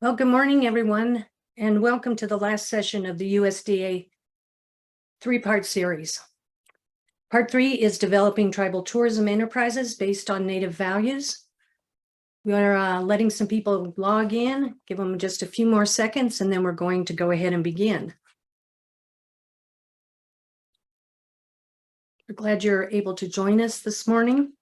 Well, good morning, everyone, and welcome to the last session of the USDA three-part series. Part 3 is developing tribal tourism enterprises based on native values. We are letting some people log in, give them just a few more seconds, and then we're going to go ahead and begin. We're glad you're able to join us this morning.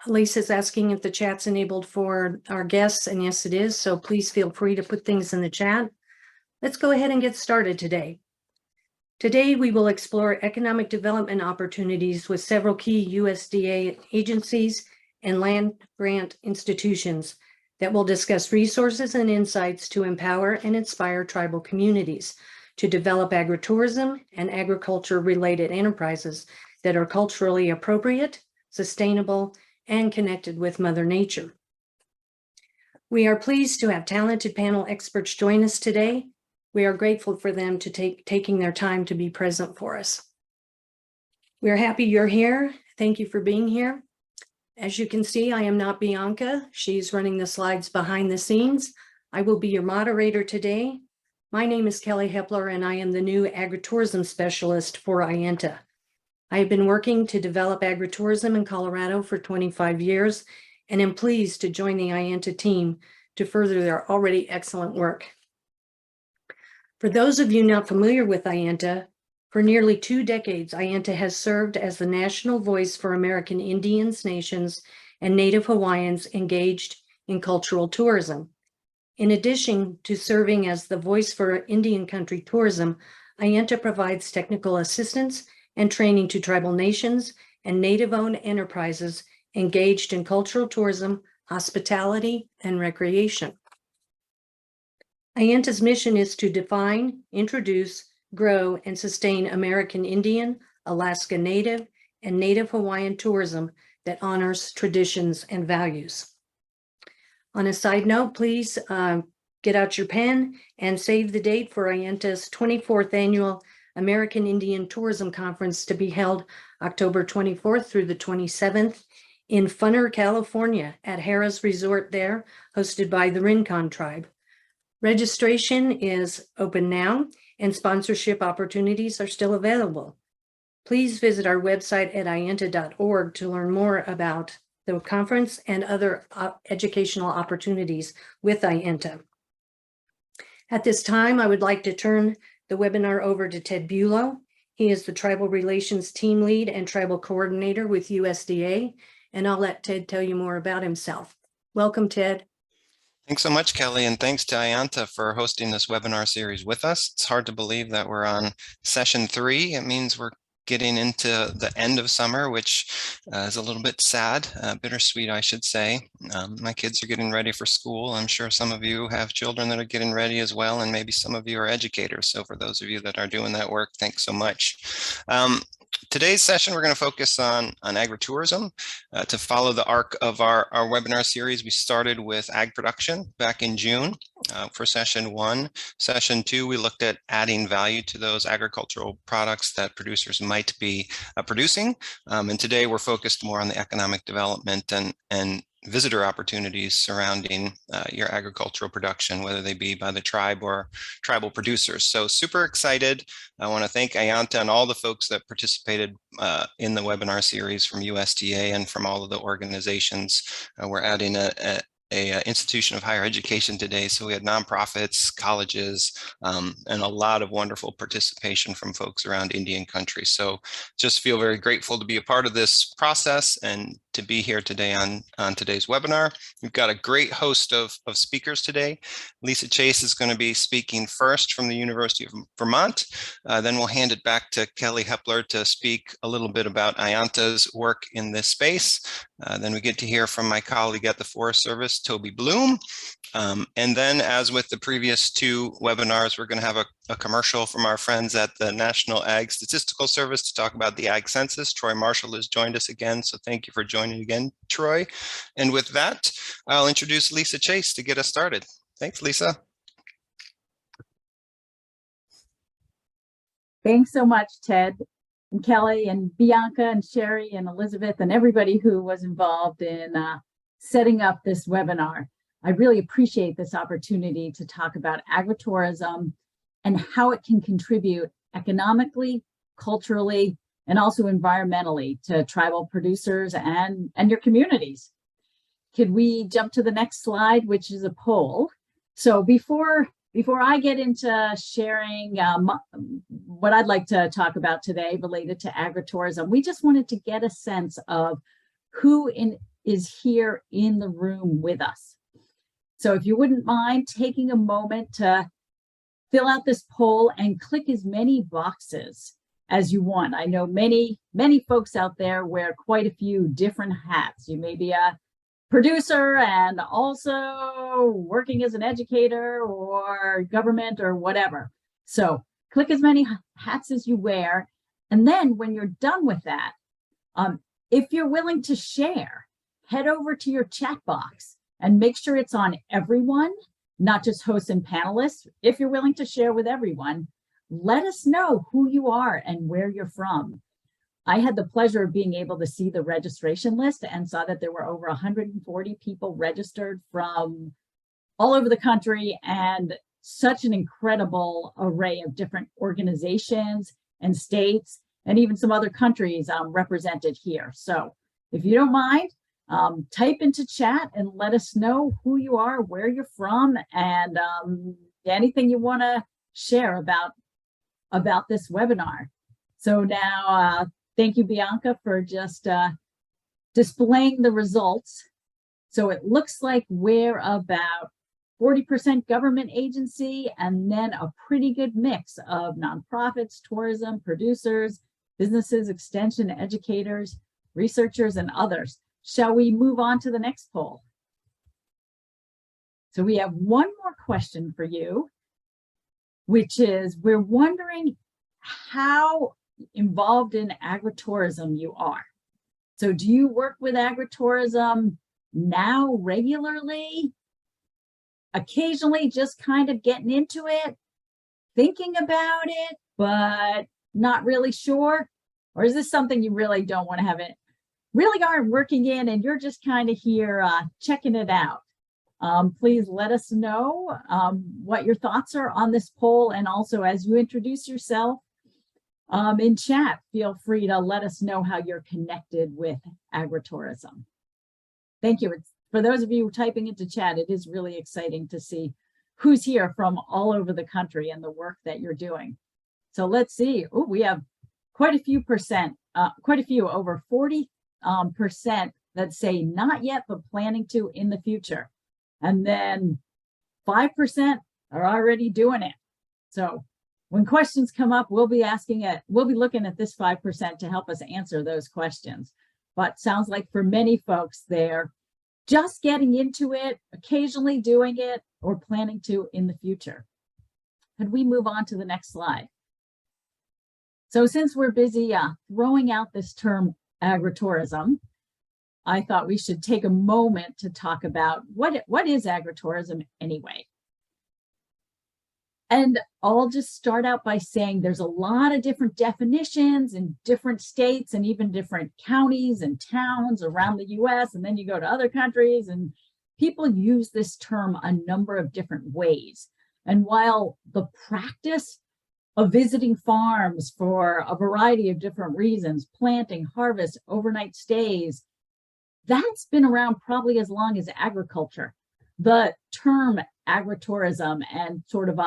Lisa's asking if the chat's enabled for our guests, and yes, it is. So please feel free to put things in the chat. Let's go ahead and get started today. Today, we will explore economic development opportunities with several key USDA agencies and land grant institutions that will discuss resources and insights to empower and inspire tribal communities to develop agritourism and agriculture-related enterprises that are culturally appropriate, sustainable, and connected with Mother Nature. We are pleased to have talented panel experts join us today. We are grateful for them to taking their time to be present for us. We are happy you're here. Thank you for being here. As you can see, I am not Bianca. She's running the slides behind the scenes. I will be your moderator today. My name is Kelly Hepler, and I am the new Agritourism Specialist for IENTA. I have been working to develop agritourism in Colorado for 25 years, and am pleased to join the IENTA team to further their already excellent work. For those of you not familiar with IENTA, for nearly 2 decades, IENTA has served as the national voice for American Indians, nations, and Native Hawaiians engaged in cultural tourism. In addition to serving as the voice for Indian country tourism, IENTA provides technical assistance and training to tribal nations and Native-owned enterprises engaged in cultural tourism, hospitality, and recreation. IENTA's mission is to define, introduce, grow, and sustain American Indian, Alaska Native, and Native Hawaiian tourism that honors traditions and values. On a side note, please get out your pen and save the date for IENTA's 24th Annual American Indian Tourism Conference to be held October 24th through the 27th in Funner, California at Harrah's Resort there, hosted by the Rincon Tribe. Registration is open now, and sponsorship opportunities are still available. Please visit our website at ienta.org to learn more about the conference and other educational opportunities with IENTA. At this time, I would like to turn the webinar over to Ted Bulow. He is the Tribal Relations Team Lead and Tribal Coordinator with USDA, and I'll let Ted tell you more about himself. Welcome, Ted. Thanks so much, Kelly, and thanks to IENTA for hosting this webinar series with us. It's hard to believe that we're on session 3. It means we're getting into the end of summer, which is a little bit sad, bittersweet, I should say. My kids are getting ready for school. I'm sure some of you have children that are getting ready as well, and maybe some of you are educators. So for those of you that are doing that work, thanks so much. Today's session, we're going to focus on agritourism. To follow the arc of our webinar series, we started with ag production back in June for session 1. Session 2, we looked at adding value to those agricultural products that producers might be producing. And today we're focused more on the economic development and visitor opportunities surrounding your agricultural production, whether they be by the tribe or tribal producers. So super excited. I want to thank IENTA and all the folks that participated in the webinar series from USDA and from all of the organizations. We're adding a institution of higher education today. So we had nonprofits, colleges, and a lot of wonderful participation from folks around Indian country. So just feel very grateful to be a part of this process and to be here today on today's webinar. We've got a great host of speakers today. Lisa Chase is going to be speaking first from the University of Vermont. Then we'll hand it back to Kelly Hepler to speak a little bit about IENTA's work in this space. Then we get to hear from my colleague at the Forest Service, Toby Bloom. And then, as with the previous 2 webinars, we're going to have a commercial from our friends at the National Ag Statistical Service to talk about the Ag Census. Troy Marshall has joined us again, so thank you for joining again, Troy. And with that, I'll introduce Lisa Chase to get us started. Thanks, Lisa. Thanks so much, Ted and Kelly and Bianca and Sherry and Elizabeth and everybody who was involved in setting up this webinar. I really appreciate this opportunity to talk about agritourism and how it can contribute economically, culturally, and also environmentally to tribal producers and your communities. Could we jump to the next slide, which is a poll? So before I get into sharing what I'd like to talk about today related to agritourism, we just wanted to get a sense of who is here in the room with us. So if you wouldn't mind taking a moment to fill out this poll and click as many boxes as you want. I know many folks out there wear quite a few different hats. You may be a producer and also working as an educator or government or whatever. So click as many hats as you wear. And then when you're done with that, if you're willing to share, head over to your chat box and make sure it's on everyone, not just hosts and panelists. If you're willing to share with everyone, let us know who you are and where you're from. I had the pleasure of being able to see the registration list and saw that there were over 140 people registered from all over the country, and such an incredible array of different organizations and states and even some other countries represented here. So if you don't mind, type into chat and let us know who you are, where you're from, and anything you want to share about this webinar. So now, thank you, Bianca, for just displaying the results. So it looks like we're about 40% government agency, and then a pretty good mix of nonprofits, tourism, producers, businesses, extension, educators, researchers, and others. Shall we move on to the next poll? So we have one more question for you, which is, we're wondering how involved in agritourism you are. So do you work with agritourism now regularly, occasionally just kind of getting into it, thinking about it, but not really sure? Or is this something you really don't want to have it, really aren't working in, and you're just kind of here checking it out? Please let us know what your thoughts are on this poll. And also, as you introduce yourself in chat, feel free to let us know how you're connected with agritourism. Thank you. For those of you typing into chat, it is really exciting to see who's here from all over the country and the work that you're doing. So let's see. Oh, we have quite a few percent, over 40% that say not yet, but planning to in the future. And then 5% are already doing it. So when questions come up, we'll be looking at this 5% to help us answer those questions. But sounds like for many folks, they're just getting into it, occasionally doing it, or planning to in the future. Could we move on to the next slide? So since we're busy throwing out this term agritourism, I thought we should take a moment to talk about what is agritourism anyway. And I'll just start out by saying there's a lot of different definitions in different states and even different counties and towns around the US. And then you go to other countries and people use this term a number of different ways. And while the practice of visiting farms for a variety of different reasons, planting, harvest, overnight stays, that's been around probably as long as agriculture. The term agritourism and sort of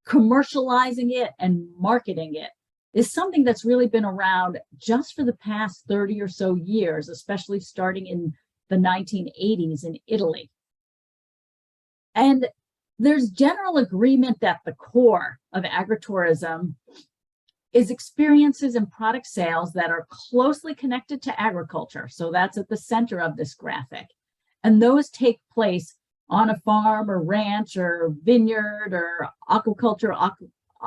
commercializing it and marketing it is something that's really been around just for the past 30 or so years, especially starting in the 1980s in Italy. And there's general agreement that the core of agritourism is experiences and product sales that are closely connected to agriculture. So that's at the center of this graphic. And those take place on a farm or ranch or vineyard or aquaculture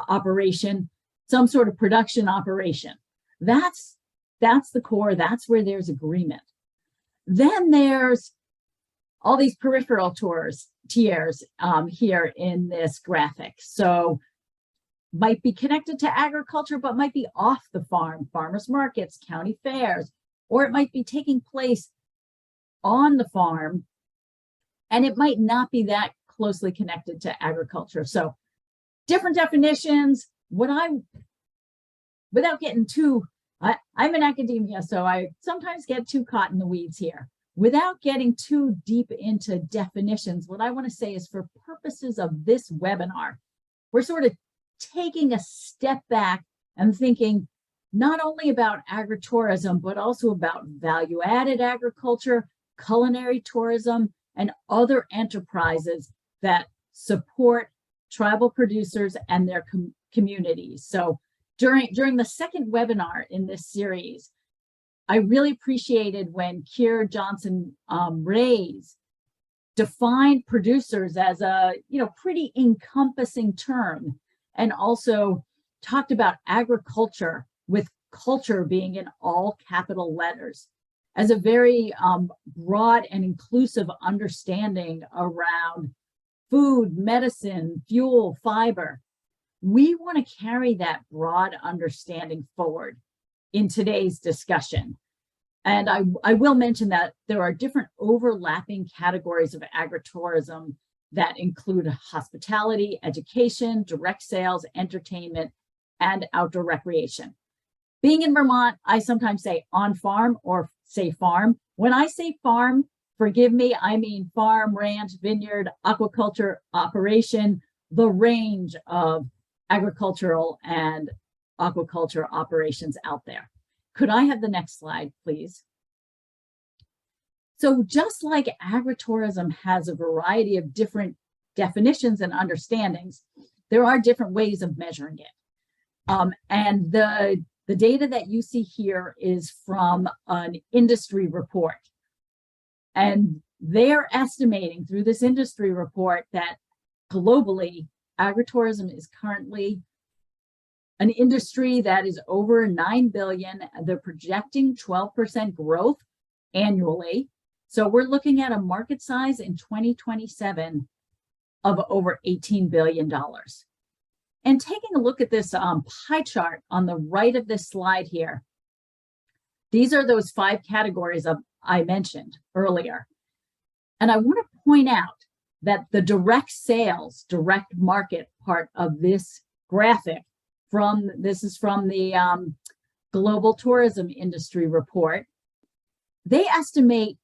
operation, some sort of production operation. That's the core. That's where there's agreement. Then there's all these peripheral tiers here in this graphic. So might be connected to agriculture, but might be off the farm, farmers markets, county fairs, or it might be taking place on the farm, and it might not be that closely connected to agriculture. So different definitions. Without getting too, I'm in academia, so I sometimes get too caught in the weeds here. Without getting too deep into definitions, what I want to say is for purposes of this webinar, we're sort of taking a step back and thinking not only about agritourism, but also about value-added agriculture, culinary tourism, and other enterprises that support tribal producers and their communities. So during the second webinar in this series, I really appreciated when Keir Johnson Rays defined producers as a pretty encompassing term, and also talked about agriculture, with culture being in all capital letters, as a very broad and inclusive understanding around food, medicine, fuel, fiber. We want to carry that broad understanding forward in today's discussion. And I will mention that there are different overlapping categories of agritourism that include hospitality, education, direct sales, entertainment, and outdoor recreation. Being in Vermont, I sometimes say on farm or say farm. When I say farm, forgive me, I mean farm, ranch, vineyard, aquaculture operation, the range of agricultural and aquaculture operations out there. Could I have the next slide, please? So just like agritourism has a variety of different definitions and understandings, there are different ways of measuring it. And the data that you see here is from an industry report. And they're estimating through this industry report that globally, agritourism is currently an industry that is over 9 billion. They're projecting 12% growth annually. So we're looking at a market size in 2027 of over $18 billion. And taking a look at this pie chart on the right of this slide here, these are those 5 categories I mentioned earlier. And I want to point out that the direct sales, direct market part of this graphic, this is from the Global Tourism Industry Report, they estimate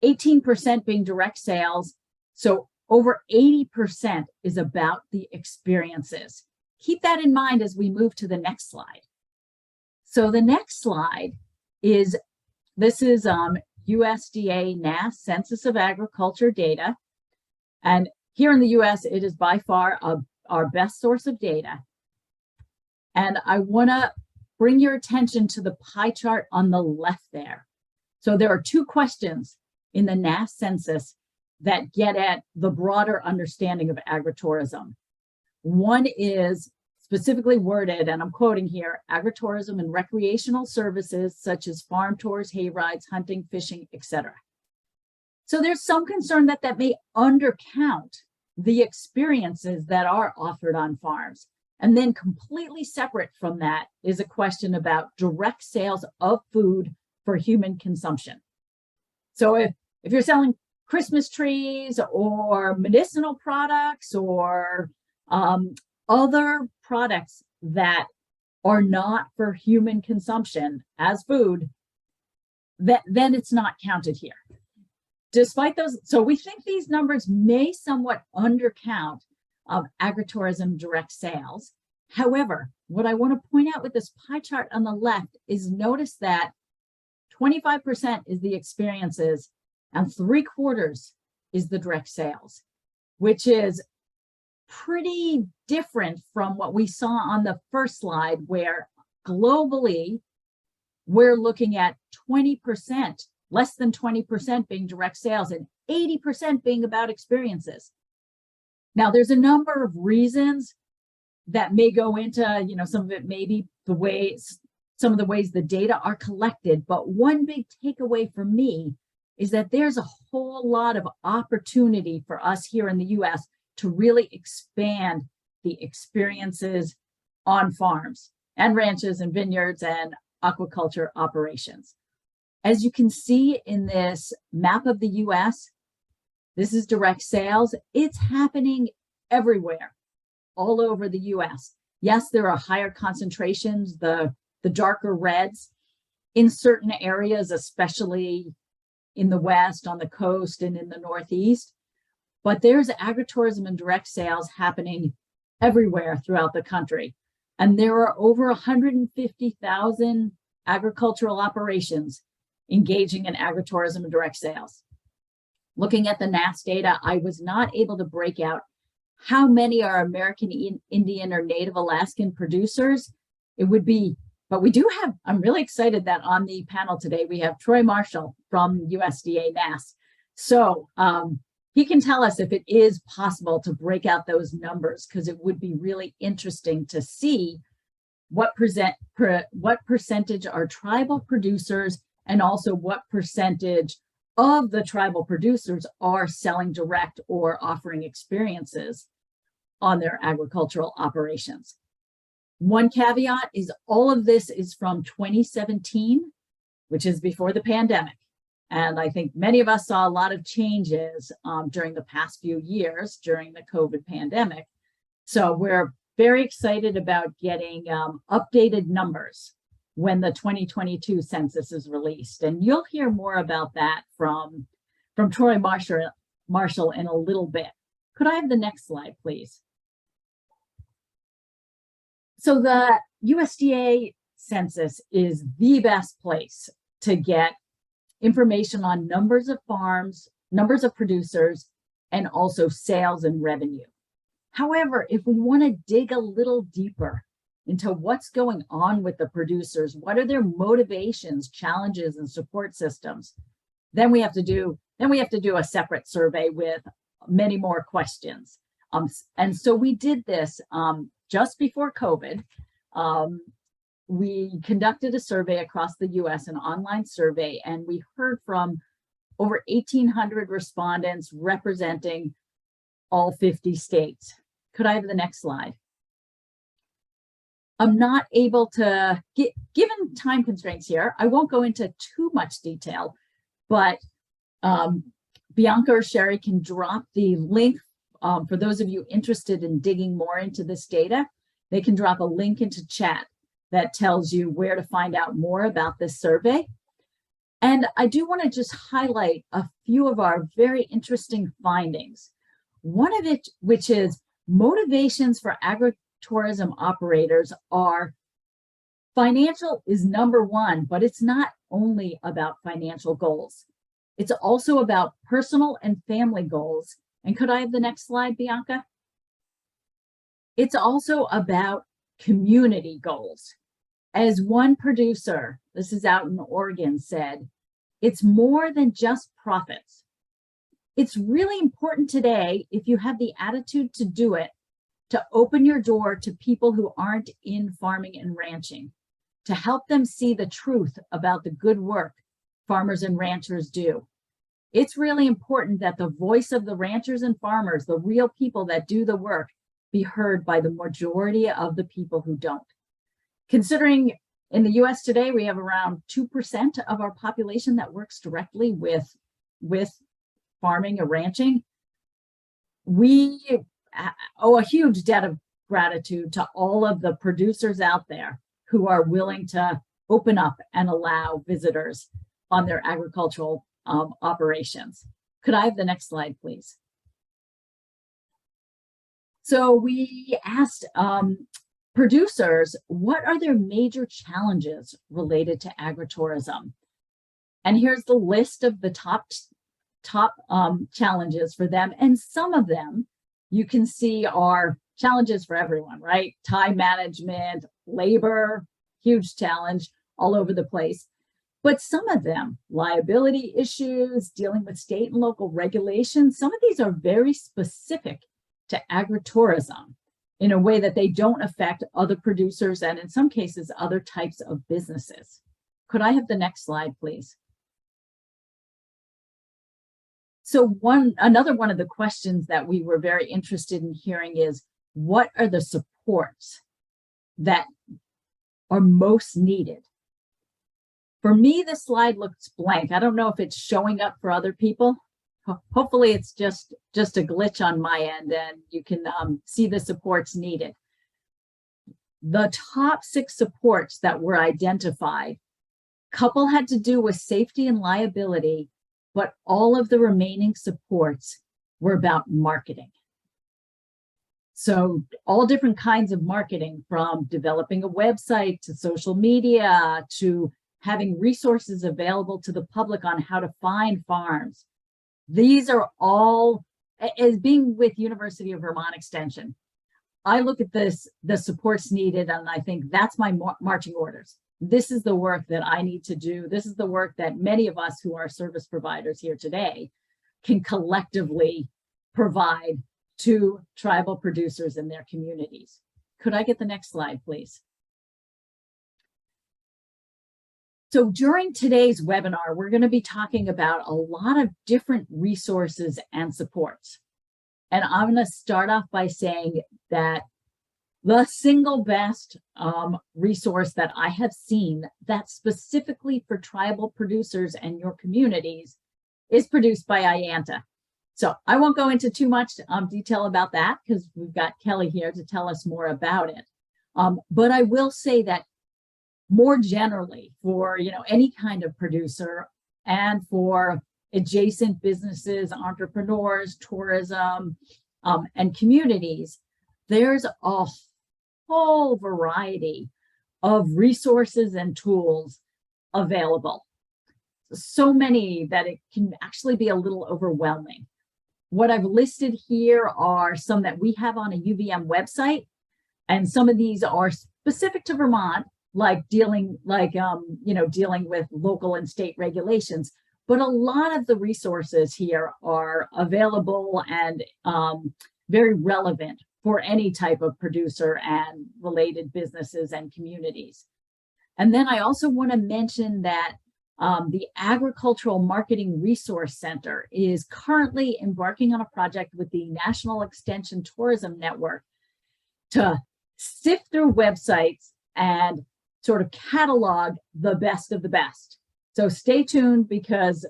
18% being direct sales. So over 80% is about the experiences. Keep that in mind as we move to the next slide. So the next slide is, this is USDA NASS Census of Agriculture data. And here in the US, it is by far our best source of data. And I want to bring your attention to the pie chart on the left there. So there are 2 questions in the NASS census that get at the broader understanding of agritourism. One is specifically worded, and I'm quoting here, agritourism and recreational services such as farm tours, hay rides, hunting, fishing, etc. So there's some concern that that may undercount the experiences that are offered on farms. And then completely separate from that is a question about direct sales of food for human consumption. So if you're selling Christmas trees or medicinal products or other products that are not for human consumption as food, then it's not counted here. Despite those, so we think these numbers may somewhat undercount agritourism direct sales. However, what I want to point out with this pie chart on the left is notice that 25% is the experiences and 3/4 is the direct sales, which is pretty different from what we saw on the first slide, where globally we're looking at 20% less than 20% being direct sales, and 80% being about experiences. Now, there's a number of reasons that may go into, some of it may be some of the ways the data are collected, but one big takeaway for me is that there's a whole lot of opportunity for us here in the US to really expand the experiences on farms and ranches and vineyards and aquaculture operations. As you can see in this map of the US, this is direct sales. It's happening everywhere, all over the US. Yes, there are higher concentrations, the darker reds in certain areas, especially in the West, on the coast, and in the Northeast. But there's agritourism and direct sales happening everywhere throughout the country. And there are over 150,000 agricultural operations engaging in agritourism and direct sales. Looking at the NASS data, I was not able to break out how many are American Indian or Native Alaskan producers. It would be, but we do have, I'm really excited that on the panel today, we have Troy Marshall from USDA NASS. So he can tell us if it is possible to break out those numbers, because it would be really interesting to see what percentage are tribal producers, and also what percentage of the tribal producers are selling direct or offering experiences on their agricultural operations. One caveat is all of this is from 2017, which is before the pandemic. And I think many of us saw a lot of changes during the past few years during the COVID pandemic. So we're very excited about getting updated numbers when the 2022 census is released. And you'll hear more about that from Troy Marshall in a little bit. Could I have the next slide, please? So the USDA census is the best place to get information on numbers of farms, numbers of producers, and also sales and revenue. However, if we want to dig a little deeper into what's going on with the producers, what are their motivations, challenges, and support systems, then we have to do a separate survey with many more questions. And so we did this just before COVID. We conducted a survey across the US, an online survey, and we heard from over 1,800 respondents representing all 50 states. Could I have the next slide? I'm not able to, given time constraints here, I won't go into too much detail, but Bianca or Sherry can drop the link for those of you interested in digging more into this data. They can drop a link into chat that tells you where to find out more about this survey. And I do want to just highlight a few of our very interesting findings. One of it, which is motivations for agritourism operators, are financial is number one, but it's not only about financial goals. It's also about personal and family goals. And could I have the next slide, Bianca? It's also about community goals. As one producer, this is out in Oregon, said, it's more than just profits. It's really important today, if you have the attitude to do it, to open your door to people who aren't in farming and ranching, to help them see the truth about the good work farmers and ranchers do. It's really important that the voice of the ranchers and farmers, the real people that do the work, be heard by the majority of the people who don't. Considering in the US today, we have around 2% of our population that works directly with farming or ranching, we owe a huge debt of gratitude to all of the producers out there who are willing to open up and allow visitors on their agricultural operations. Could I have the next slide, please? So we asked producers, what are their major challenges related to agritourism? And here's the list of the top challenges for them. And some of them you can see are challenges for everyone, right? Time management, labor, huge challenge all over the place. But some of them, liability issues, dealing with state and local regulations, some of these are very specific to agritourism in a way that they don't affect other producers and in some cases, other types of businesses. Could I have the next slide, please? So another one of the questions that we were very interested in hearing is, what are the supports that are most needed? For me, this slide looks blank. I don't know if it's showing up for other people. Hopefully it's just a glitch on my end and you can see the supports needed. The top 6 supports that were identified, couple had to do with safety and liability, but all of the remaining supports were about marketing. So all different kinds of marketing, from developing a website to social media to having resources available to the public on how to find farms. These are all, as being with University of Vermont Extension, I look at this, the supports needed, and I think that's my marching orders. This is the work that I need to do. This is the work that many of us who are service providers here today can collectively provide to tribal producers in their communities. Could I get the next slide, please? So during today's webinar, we're going to be talking about a lot of different resources and supports. And I'm going to start off by saying that the single best resource that I have seen that's specifically for tribal producers and your communities is produced by IANTA. So I won't go into too much detail about that because we've got Kelly here to tell us more about it. But I will say that more generally for any kind of producer and for adjacent businesses, entrepreneurs, tourism, and communities, there's a whole variety of resources and tools available. So many that it can actually be a little overwhelming. What I've listed here are some that we have on a UVM website, and some of these are specific to Vermont, like dealing with local and state regulations. But a lot of the resources here are available and very relevant for any type of producer and related businesses and communities. And then I also want to mention that the Agricultural Marketing Resource Center is currently embarking on a project with the National Extension Tourism Network to sift through websites and sort of catalog the best of the best. So stay tuned, because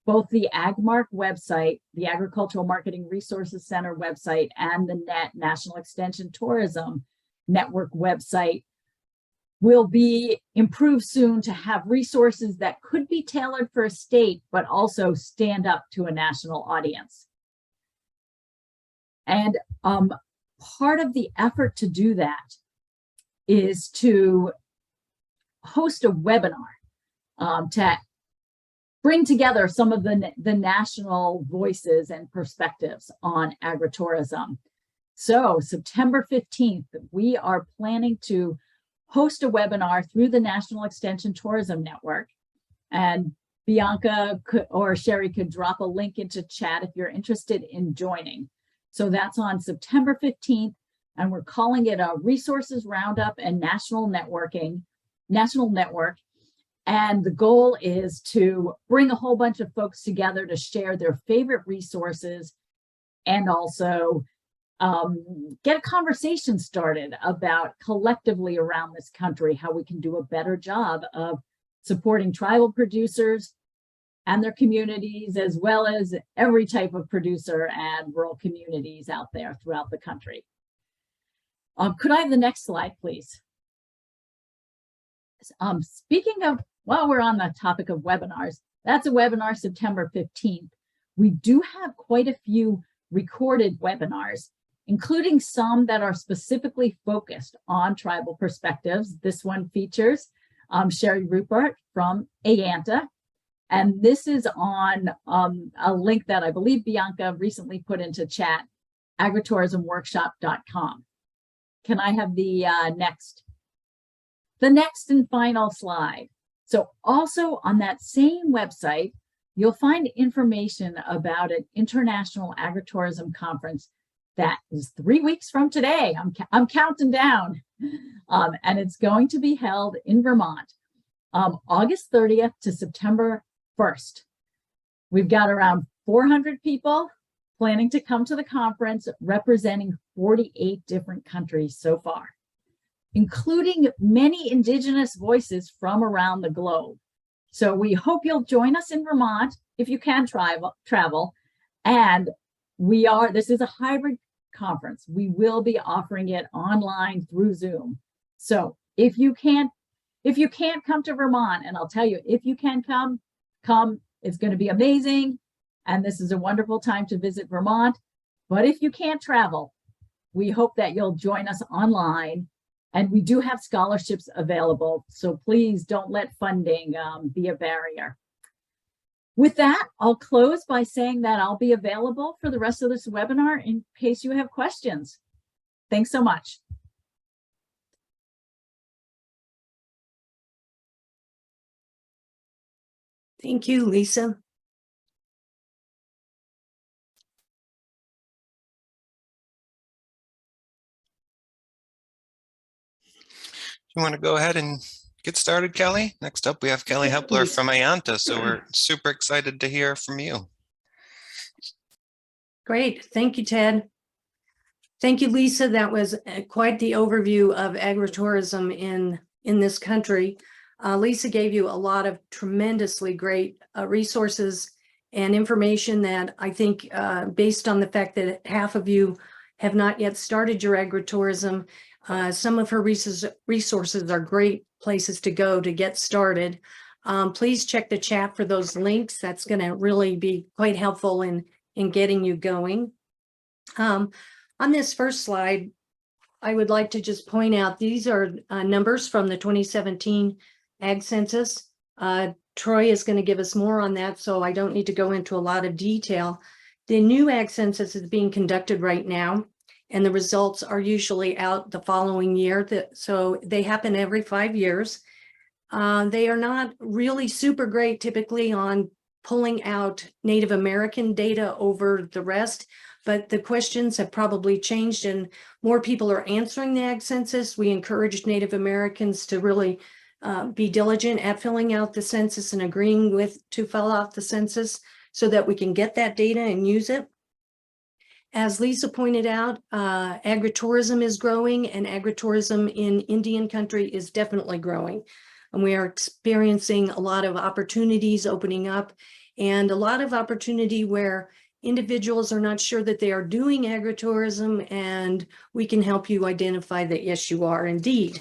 both the AgMark website, the Agricultural Marketing Resources Center website, and the National Extension Tourism Network website will be improved soon to have resources that could be tailored for a state, but also stand up to a national audience. And part of the effort to do that is to host a webinar to bring together some of the national voices and perspectives on agritourism. So September 15th, we are planning to host a webinar through the National Extension Tourism Network. And Bianca or Sherry could drop a link into chat if you're interested in joining. So that's on September 15th, and we're calling it a Resources Roundup and National Network. And the goal is to bring a whole bunch of folks together to share their favorite resources and also get a conversation started about collectively around this country how we can do a better job of supporting tribal producers and their communities, as well as every type of producer and rural communities out there throughout the country. Could I have the next slide, please? Speaking of, while we're on the topic of webinars, that's a webinar September 15th. We do have quite a few recorded webinars, including some that are specifically focused on tribal perspectives. This one features Sherry Rupert from IANTA, and this is on a link that I believe Bianca recently put into chat, agritourismworkshop.com. Can I have the next and final slide? So also on that same website, you'll find information about an international agritourism conference that is 3 weeks from today. I'm counting down, and it's going to be held in Vermont, August 30th to September 1st. We've got around 400 people planning to come to the conference, representing 48 different countries so far, including many Indigenous voices from around the globe. So we hope you'll join us in Vermont if you can travel. And this is a hybrid conference. We will be offering it online through Zoom. So if you can't come to Vermont, and I'll tell you, if you can come, it's going to be amazing. And this is a wonderful time to visit Vermont. But if you can't travel, we hope that you'll join us online. And we do have scholarships available. So please don't let funding be a barrier. With that, I'll close by saying that I'll be available for the rest of this webinar in case you have questions. Thanks so much. Thank you, Lisa. You want to go ahead and get started, Kelly? Next up, we have Kelly Hepler from Ayanta. So we're super excited to hear from you. Great. Thank you, Ted. Thank you, Lisa. That was quite the overview of agritourism in this country. Lisa gave you a lot of tremendously great resources and information that I think, based on the fact that half of you have not yet started your agritourism, some of her resources are great places to go to get started. Please check the chat for those links. That's going to really be quite helpful in getting you going. On this first slide, I would like to just point out these are numbers from the 2017 Ag Census. Troy is going to give us more on that, so I don't need to go into a lot of detail. The new Ag Census is being conducted right now, and the results are usually out the following year. So they happen every 5 years. They are not really super great typically on pulling out Native American data over the rest, but the questions have probably changed and more people are answering the Ag Census. We encouraged Native Americans to really be diligent at filling out the census and agreeing to fill out the census so that we can get that data and use it. As Lisa pointed out, agritourism is growing, and agritourism in Indian country is definitely growing. And we are experiencing a lot of opportunities opening up, and a lot of opportunity where individuals are not sure that they are doing agritourism, and we can help you identify that yes, you are indeed.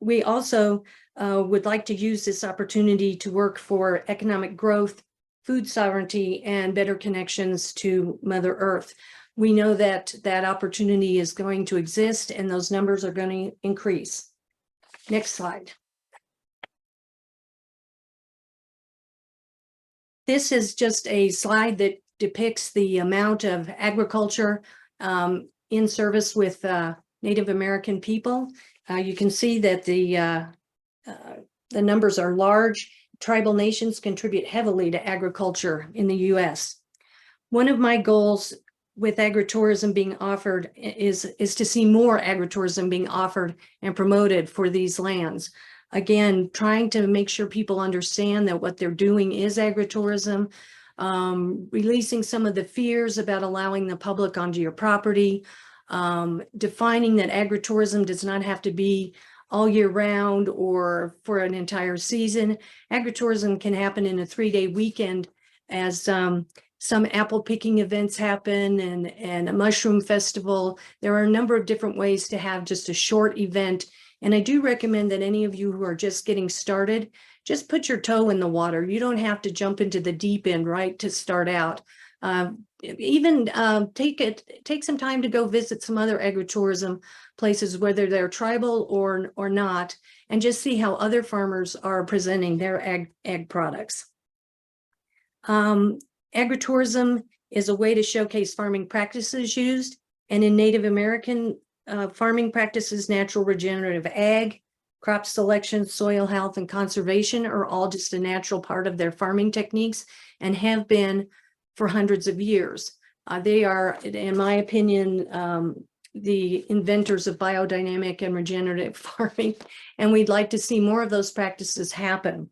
We also would like to use this opportunity to work for economic growth, food sovereignty, and better connections to Mother Earth. We know that that opportunity is going to exist and those numbers are going to increase. Next slide. This is just a slide that depicts the amount of agriculture in service with Native American people. You can see that the numbers are large. Tribal nations contribute heavily to agriculture in the U.S. One of my goals with agritourism being offered is to see more agritourism being offered and promoted for these lands. Again, trying to make sure people understand that what they're doing is agritourism, releasing some of the fears about allowing the public onto your property, defining that agritourism does not have to be all year round or for an entire season. Agritourism can happen in a 3-day weekend as some apple picking events happen and a mushroom festival. There are a number of different ways to have just a short event. And I do recommend that any of you who are just getting started, just put your toe in the water. You don't have to jump into the deep end, right, to start out. Take some time to go visit some other agritourism places, whether they're tribal or not, and just see how other farmers are presenting their ag products. Agritourism is a way to showcase farming practices used, and in Native American farming practices, natural regenerative ag, crop selection, soil health, and conservation are all just a natural part of their farming techniques and have been for hundreds of years. They are, in my opinion, the inventors of biodynamic and regenerative farming, and we'd like to see more of those practices happen.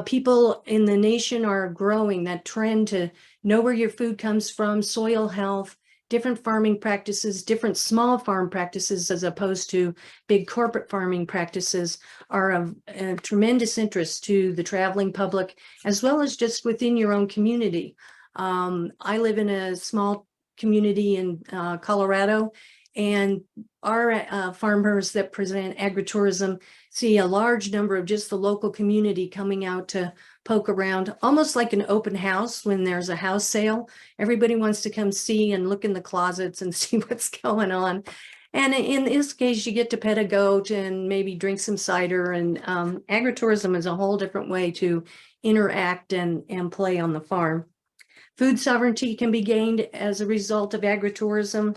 People in the nation are growing that trend to know where your food comes from, soil health, different farming practices, different small farm practices as opposed to big corporate farming practices are of tremendous interest to the traveling public, as well as just within your own community. I live in a small community in Colorado, and our farmers that present agritourism see a large number of just the local community coming out to poke around, almost like an open house when there's a house sale. Everybody wants to come see and look in the closets and see what's going on. And in this case, you get to pet a goat and maybe drink some cider. And agritourism is a whole different way to interact and play on the farm. Food sovereignty can be gained as a result of agritourism.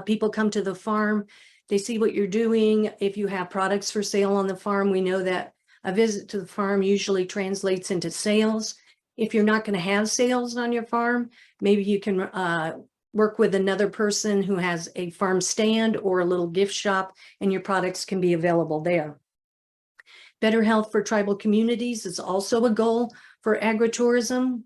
People come to the farm, they see what you're doing. If you have products for sale on the farm, we know that a visit to the farm usually translates into sales. If you're not going to have sales on your farm, maybe you can work with another person who has a farm stand or a little gift shop, and your products can be available there. Better health for tribal communities is also a goal for agritourism.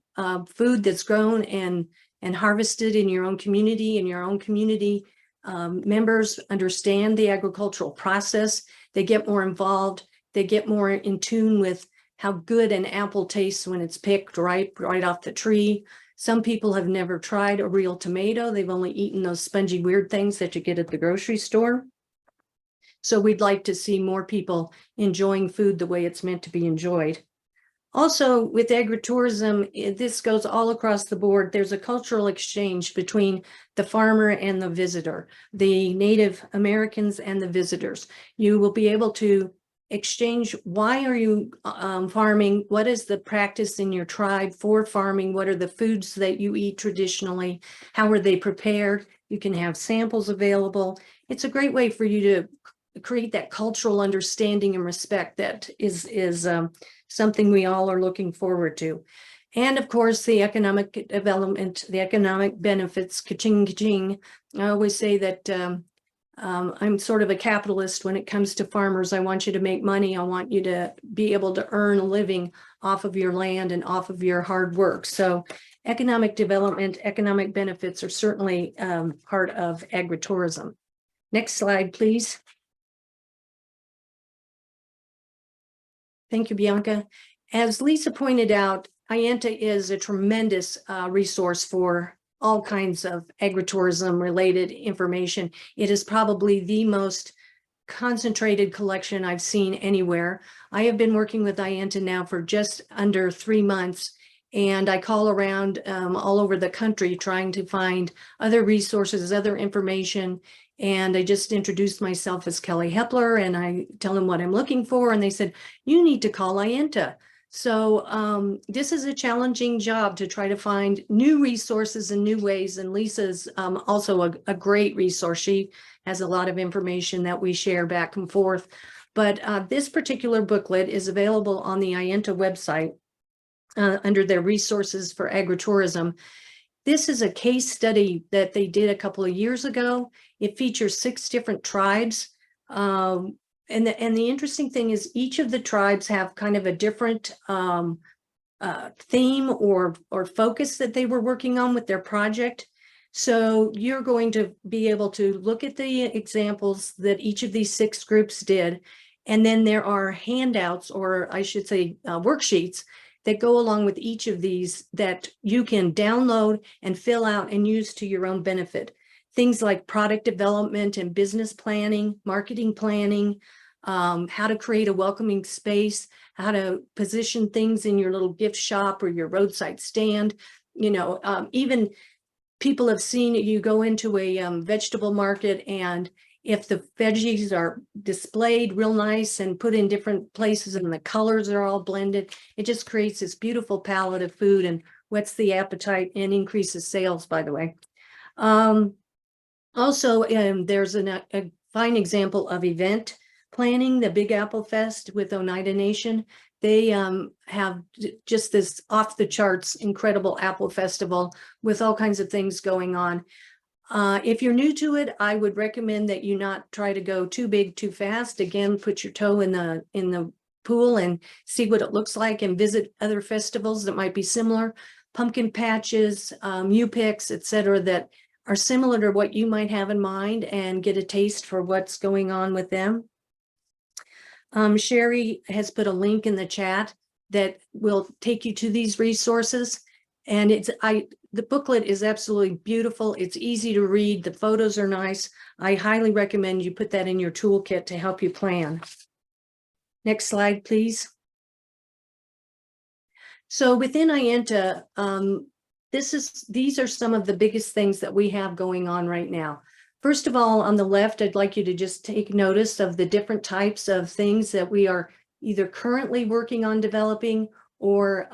Food that's grown and harvested in your own community, and your own community members understand the agricultural process. They get more involved. They get more in tune with how good an apple tastes when it's picked right off the tree. Some people have never tried a real tomato. They've only eaten those spongy, weird things that you get at the grocery store. So we'd like to see more people enjoying food the way it's meant to be enjoyed. Also, with agritourism, this goes all across the board. There's a cultural exchange between the farmer and the visitor, the Native Americans and the visitors. You will be able to exchange, why are you farming? What is the practice in your tribe for farming? What are the foods that you eat traditionally? How are they prepared? You can have samples available. It's a great way for you to create that cultural understanding and respect that is something we all are looking forward to. And of course, the economic development, the economic benefits, ka-ching, ka-ching. I always say that I'm sort of a capitalist when it comes to farmers. I want you to make money. I want you to be able to earn a living off of your land and off of your hard work. So economic development, economic benefits are certainly part of agritourism. Next slide, please. Thank you, Bianca. As Lisa pointed out, IENTA is a tremendous resource for all kinds of agritourism related information. It is probably the most concentrated collection I've seen anywhere. I have been working with IENTA now for just under 3 months, and I call around all over the country trying to find other resources, other information. And I just introduced myself as Kelly Hepler, and I tell them what I'm looking for. And they said, you need to call IENTA. So this is a challenging job to try to find new resources and new ways. And Lisa's also a great resource. She has a lot of information that we share back and forth. But this particular booklet is available on the IENTA website under their resources for agritourism. This is a case study that they did a couple of years ago. It features 6 different tribes. And the interesting thing is each of the tribes have kind of a different theme or focus that they were working on with their project. So you're going to be able to look at the examples that each of these 6 groups did. And then there are handouts, or I should say worksheets, that go along with each of these that you can download and fill out and use to your own benefit. Things like product development and business planning, marketing planning, how to create a welcoming space, how to position things in your little gift shop or your roadside stand. You know, even people have seen you go into a vegetable market, and if the veggies are displayed real nice and put in different places and the colors are all blended, it just creates this beautiful palette of food and whets the appetite and increases sales, by the way. Also, there's a fine example of event planning the Big Apple Fest with Oneida Nation. They have just this off the charts incredible apple festival with all kinds of things going on. If you're new to it, I would recommend that you not try to go too big too fast. Again, put your toe in the pool and see what it looks like, and visit other festivals that might be similar, pumpkin patches, U-Picks, etc., that are similar to what you might have in mind, and get a taste for what's going on with them. Sherry has put a link in the chat that will take you to these resources. And the booklet is absolutely beautiful. It's easy to read. The photos are nice. I highly recommend you put that in your toolkit to help you plan. Next slide, please. So within IENTA, these are some of the biggest things that we have going on right now. First of all, on the left, I'd like you to just take notice of the different types of things that we are either currently working on developing, or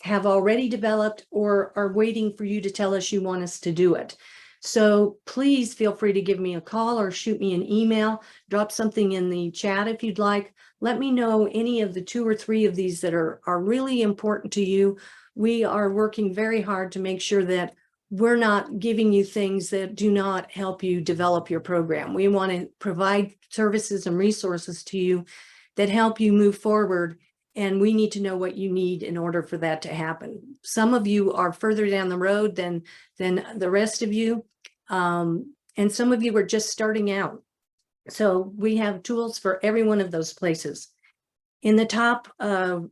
have already developed, or are waiting for you to tell us you want us to do it. So please feel free to give me a call or shoot me an email, drop something in the chat if you'd like. Let me know any of the 2 or 3 of these that are really important to you. We are working very hard to make sure that we're not giving you things that do not help you develop your program. We want to provide services and resources to you that help you move forward, and we need to know what you need in order for that to happen. Some of you are further down the road than the rest of you, and some of you are just starting out. So we have tools for every one of those places. In the top of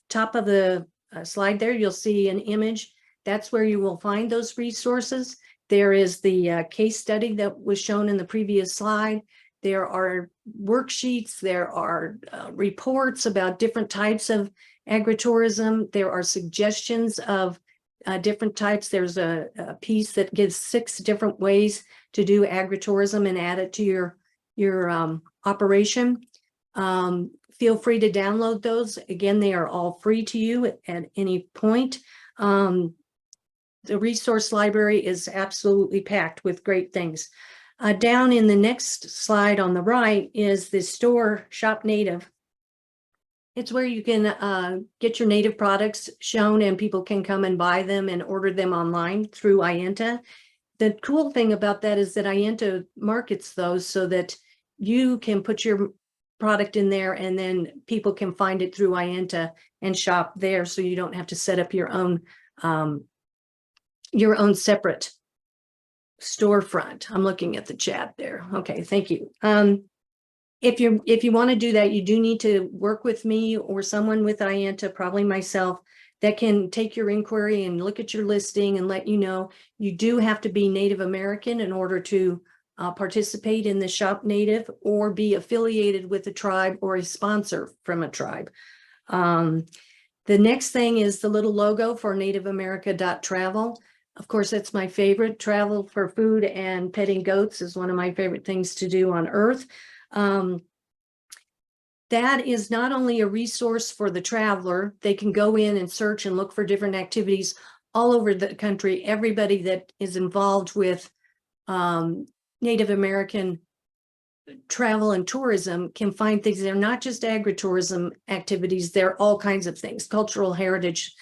the slide there, you'll see an image. That's where you will find those resources. There is the case study that was shown in the previous slide. There are worksheets, there are reports about different types of agritourism. There are suggestions of different types. There's a piece that gives 6 different ways to do agritourism and add it to your operation. Feel free to download those. Again, they are all free to you at any point. The resource library is absolutely packed with great things. Down in the next slide on the right is the store Shop Native. It's where you can get your native products shown, and people can come and buy them and order them online through IENTA. The cool thing about that is that IENTA markets those so that you can put your product in there, and then people can find it through IENTA and shop there, so you don't have to set up your own separate storefront. I'm looking at the chat there. Okay, thank you. If you want to do that, you do need to work with me or someone with IENTA, probably myself, that can take your inquiry and look at your listing and let you know you do have to be Native American in order to participate in the Shop Native, or be affiliated with a tribe or a sponsor from a tribe. The next thing is the little logo for nativeamerica.travel. Of course, that's my favorite. Travel for food and petting goats is one of my favorite things to do on earth. That is not only a resource for the traveler. They can go in and search and look for different activities all over the country. Everybody that is involved with Native American travel and tourism can find things. They're not just agritourism activities. They're all kinds of things: cultural heritage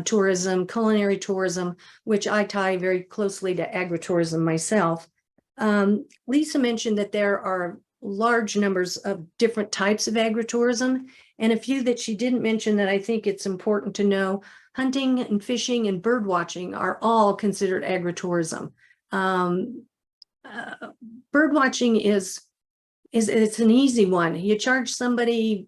tourism, culinary tourism, which I tie very closely to agritourism myself. Lisa mentioned that there are large numbers of different types of agritourism, and a few that she didn't mention that I think it's important to know. Hunting and fishing and bird watching are all considered agritourism. Bird watching it's an easy one. You charge somebody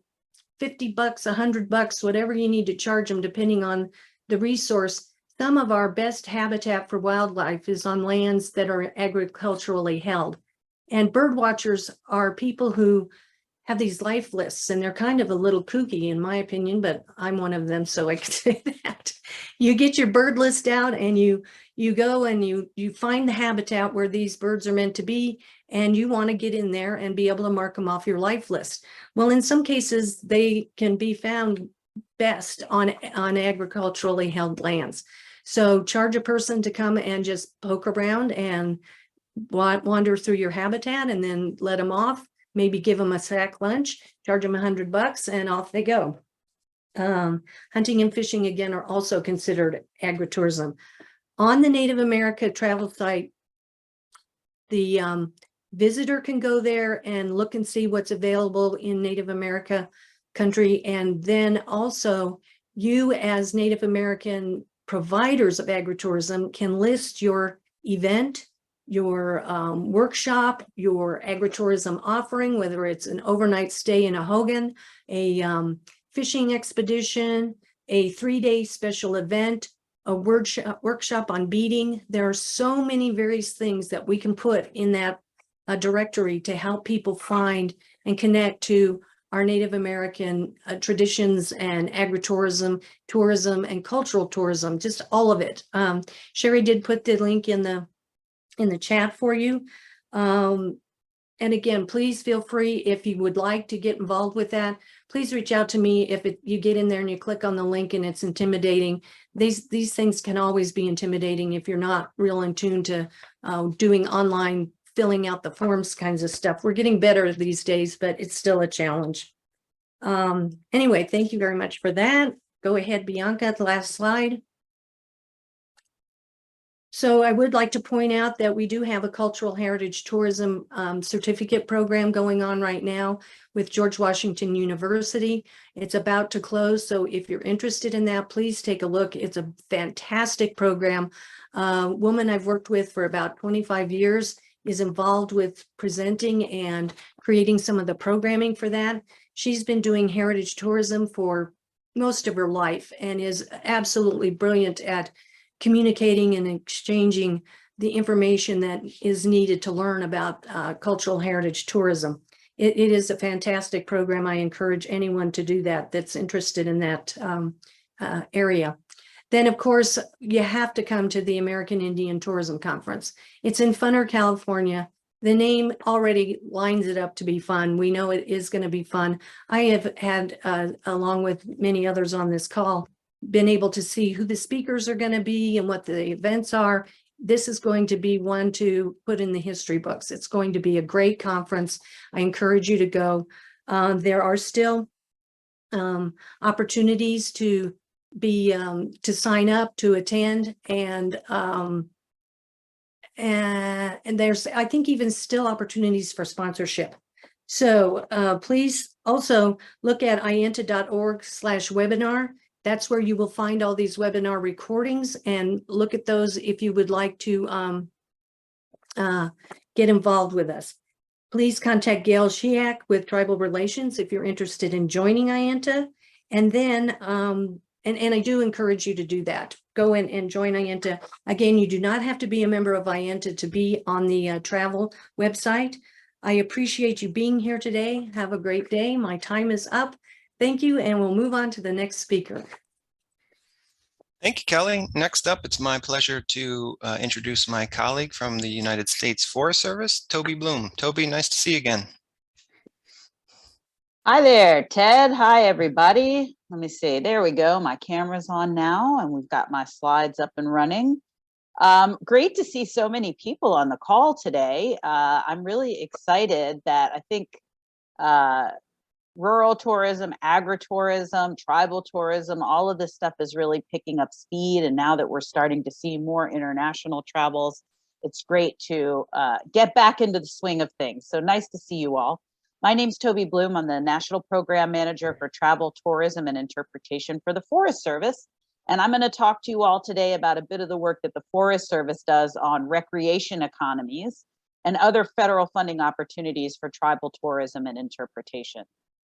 $50, $100, whatever you need to charge them, depending on the resource. Some of our best habitat for wildlife is on lands that are agriculturally held. And bird watchers are people who have these life lists, and they're kind of a little kooky in my opinion, but I'm one of them, so I can say that. You get your bird list out, and you go and you find the habitat where these birds are meant to be, and you want to get in there and be able to mark them off your life list. Well, in some cases, they can be found best on agriculturally held lands. So charge a person to come and just poke around and wander through your habitat, and then let them off. maybe give them a sack lunch, charge them $100 and off they go. Hunting and fishing again are also considered agritourism. On the Native America travel site, the visitor can go there and look and see what's available in Native America country. And then also you as Native American providers of agritourism can list your event, your workshop, your agritourism offering, whether it's an overnight stay in a hogan, a fishing expedition, a 3-day special event, a workshop on beading. There are so many various things that we can put in that directory to help people find and connect to our Native American traditions and agritourism, tourism, and cultural tourism, just all of it. Sherry did put the link in the chat for you. And again, please feel free, if you would like to get involved with that, please reach out to me. If you get in there and you click on the link and it's intimidating, these things can always be intimidating if you're not real in tune to doing online, filling out the forms kinds of stuff. We're getting better these days, but it's still a challenge. Anyway, thank you very much for that. Go ahead, Bianca, the last slide. So I would like to point out that we do have a cultural heritage tourism certificate program going on right now with George Washington University. It's about to close, so if you're interested in that, please take a look. It's a fantastic program. A woman I've worked with for about 25 years is involved with presenting and creating some of the programming for that. She's been doing heritage tourism for most of her life and is absolutely brilliant at communicating and exchanging the information that is needed to learn about cultural heritage tourism. It is a fantastic program. I encourage anyone to do that that's interested in that area. Then, of course, you have to come to the American Indian Tourism Conference. It's in Funner, California. The name already lines it up to be fun. We know it is going to be fun. I have had, along with many others on this call, been able to see who the speakers are going to be and what the events are. This is going to be one to put in the history books. It's going to be a great conference. I encourage you to go. There are still opportunities to be to sign up to attend, and there's, I think, even still opportunities for sponsorship. So please also look at ienta.org/webinar. That's where you will find all these webinar recordings, and look at those if you would like to get involved with us. Please contact Gail Shiak with Tribal Relations if you're interested in joining IENTA. And then, and I do encourage you to do that. Go in and join IENTA. Again, you do not have to be a member of IENTA to be on the travel website. I appreciate you being here today. Have a great day. My time is up. Thank you, and we'll move on to the next speaker. Thank you, Kelly. Next up, it's my pleasure to introduce my colleague from the United States Forest Service, Toby Bloom. Toby, nice to see you again. Hi there, Ted. Hi, everybody. Let me see. There we go. My camera's on now, and we've got my slides up and running. Great to see so many people on the call today. I'm really excited that I think rural tourism, agritourism, tribal tourism, all of this stuff is really picking up speed. And now that we're starting to see more international travels, it's great to get back into the swing of things. So nice to see you all. My name's Toby Bloom. I'm the National Program Manager for Travel, Tourism, and Interpretation for the Forest Service. And I'm going to talk to you all today about a bit of the work that the Forest Service does on recreation economies and other federal funding opportunities for tribal tourism and interpretation.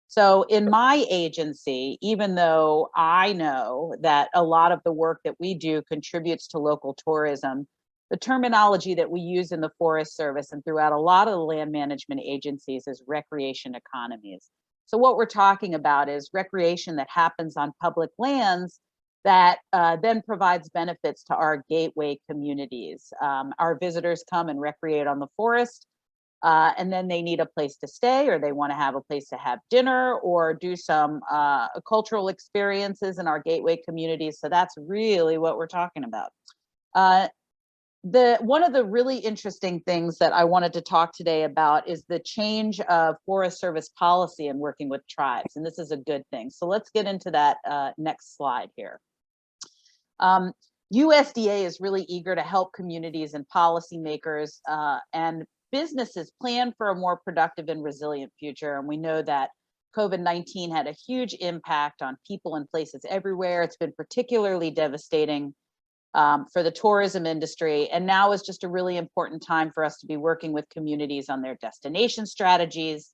So in my agency, even though I know that a lot of the work that we do contributes to local tourism, the terminology that we use in the Forest Service and throughout a lot of the land management agencies is recreation economies. So what we're talking about is recreation that happens on public lands that then provides benefits to our gateway communities. Our visitors come and recreate on the forest, and then they need a place to stay, or they want to have a place to have dinner or do some cultural experiences in our gateway communities. So that's really what we're talking about. One of the really interesting things that I wanted to talk today about is the change of Forest Service policy and working with tribes, and this is a good thing. So let's get into that next slide here. USDA is really eager to help communities and policymakers and businesses plan for a more productive and resilient future. And we know that COVID-19 had a huge impact on people and places everywhere. It's been particularly devastating for the tourism industry. And now is just a really important time for us to be working with communities on their destination strategies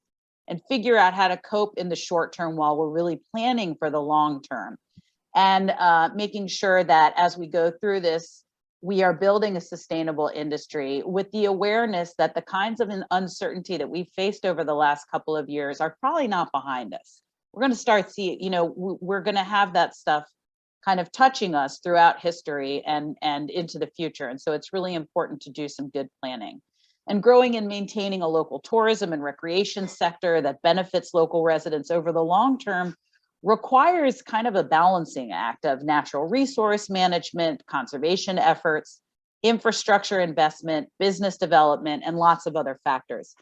and figure out how to cope in the short term while we're really planning for the long term. And making sure that as we go through this, we are building a sustainable industry with the awareness that the kinds of uncertainty that we've faced over the last couple of years are probably not behind us. We're going to start seeing, we're going to have that stuff kind of touching us throughout history and into the future. And so it's really important to do some good planning. And growing and maintaining a local tourism and recreation sector that benefits local residents over the long term requires kind of a balancing act of natural resource management, conservation efforts, infrastructure investment, business development, and lots of other factors.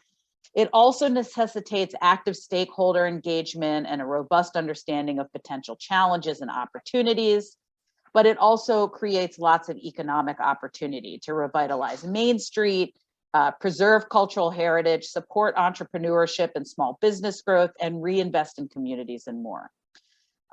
It also necessitates active stakeholder engagement and a robust understanding of potential challenges and opportunities, but it also creates lots of economic opportunity to revitalize Main Street, preserve cultural heritage, support entrepreneurship and small business growth, and reinvest in communities and more.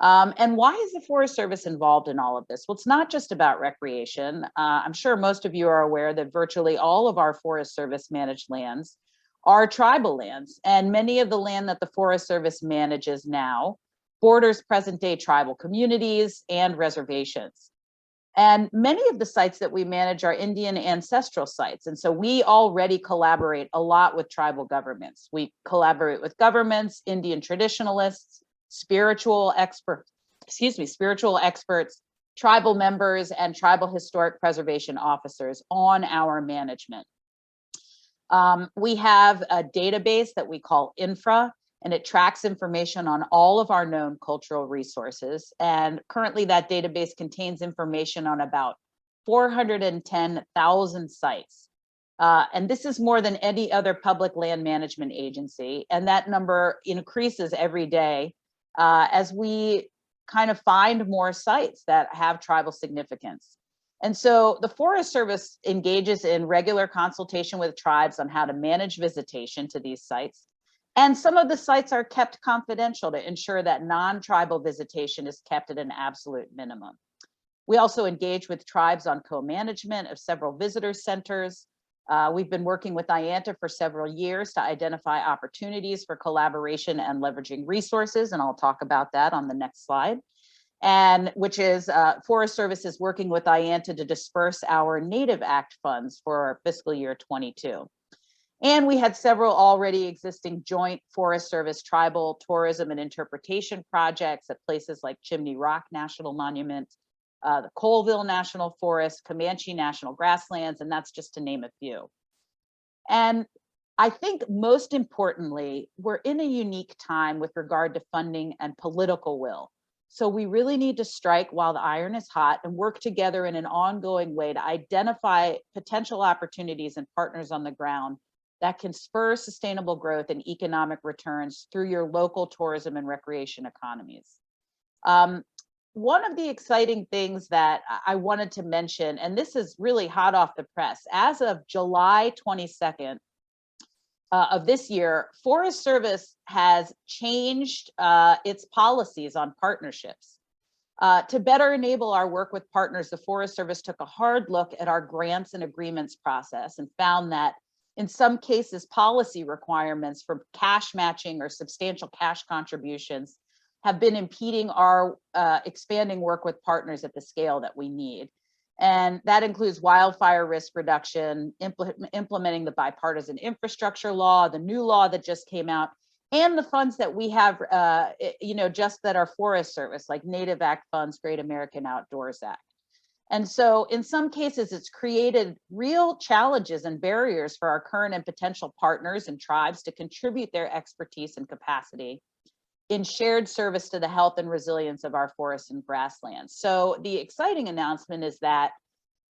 And why is the Forest Service involved in all of this? Well, it's not just about recreation. I'm sure most of you are aware that virtually all of our Forest Service managed lands are tribal lands, and many of the land that the Forest Service manages now borders present-day tribal communities and reservations. And many of the sites that we manage are Indian ancestral sites, and so we already collaborate a lot with tribal governments. We collaborate with governments, Indian traditionalists, spiritual experts, tribal members, and tribal historic preservation officers on our management. We have a database that we call Infra, and it tracks information on all of our known cultural resources. And currently that database contains information on about 410,000 sites. And this is more than any other public land management agency. And that number increases every day as we kind of find more sites that have tribal significance. And so the Forest Service engages in regular consultation with tribes on how to manage visitation to these sites. And some of the sites are kept confidential to ensure that non-tribal visitation is kept at an absolute minimum. We also engage with tribes on co-management of several visitor centers. We've been working with IANTA for several years to identify opportunities for collaboration and leveraging resources, and I'll talk about that on the next slide. And which is Forest Service is working with IANTA to disperse our Native Act funds for fiscal year 22. And we had several already existing joint Forest Service tribal tourism and interpretation projects at places like Chimney Rock National Monument, the Colville National Forest, Comanche National Grasslands, and that's just to name a few. And I think most importantly, we're in a unique time with regard to funding and political will. So we really need to strike while the iron is hot and work together in an ongoing way to identify potential opportunities and partners on the ground that can spur sustainable growth and economic returns through your local tourism and recreation economies. One of the exciting things that I wanted to mention, and this is really hot off the press, as of July 22nd of this year, Forest Service has changed its policies on partnerships. To better enable our work with partners, the Forest Service took a hard look at our grants and agreements process and found that in some cases, policy requirements for cash matching or substantial cash contributions have been impeding our expanding work with partners at the scale that we need. And that includes wildfire risk reduction, implementing the bipartisan infrastructure law, the new law that just came out, and the funds that we have, just that are Forest Service, like Native Act funds, Great American Outdoors Act. And so in some cases, it's created real challenges and barriers for our current and potential partners and tribes to contribute their expertise and capacity in shared service to the health and resilience of our forests and grasslands. So the exciting announcement is that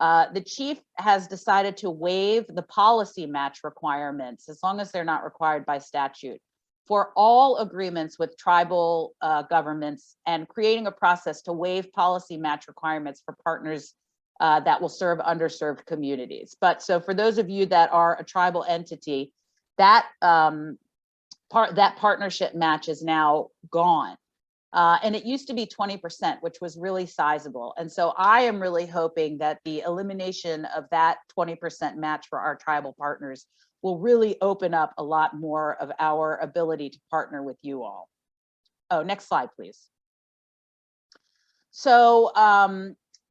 The chief has decided to waive the policy match requirements, as long as they're not required by statute, for all agreements with tribal governments, and creating a process to waive policy match requirements for partners that will serve underserved communities. But so for those of you that are a tribal entity, that partnership match is now gone. And it used to be 20%, which was really sizable. And so I am really hoping that the elimination of that 20% match for our tribal partners will really open up a lot more of our ability to partner with you all. Oh, next slide, please. So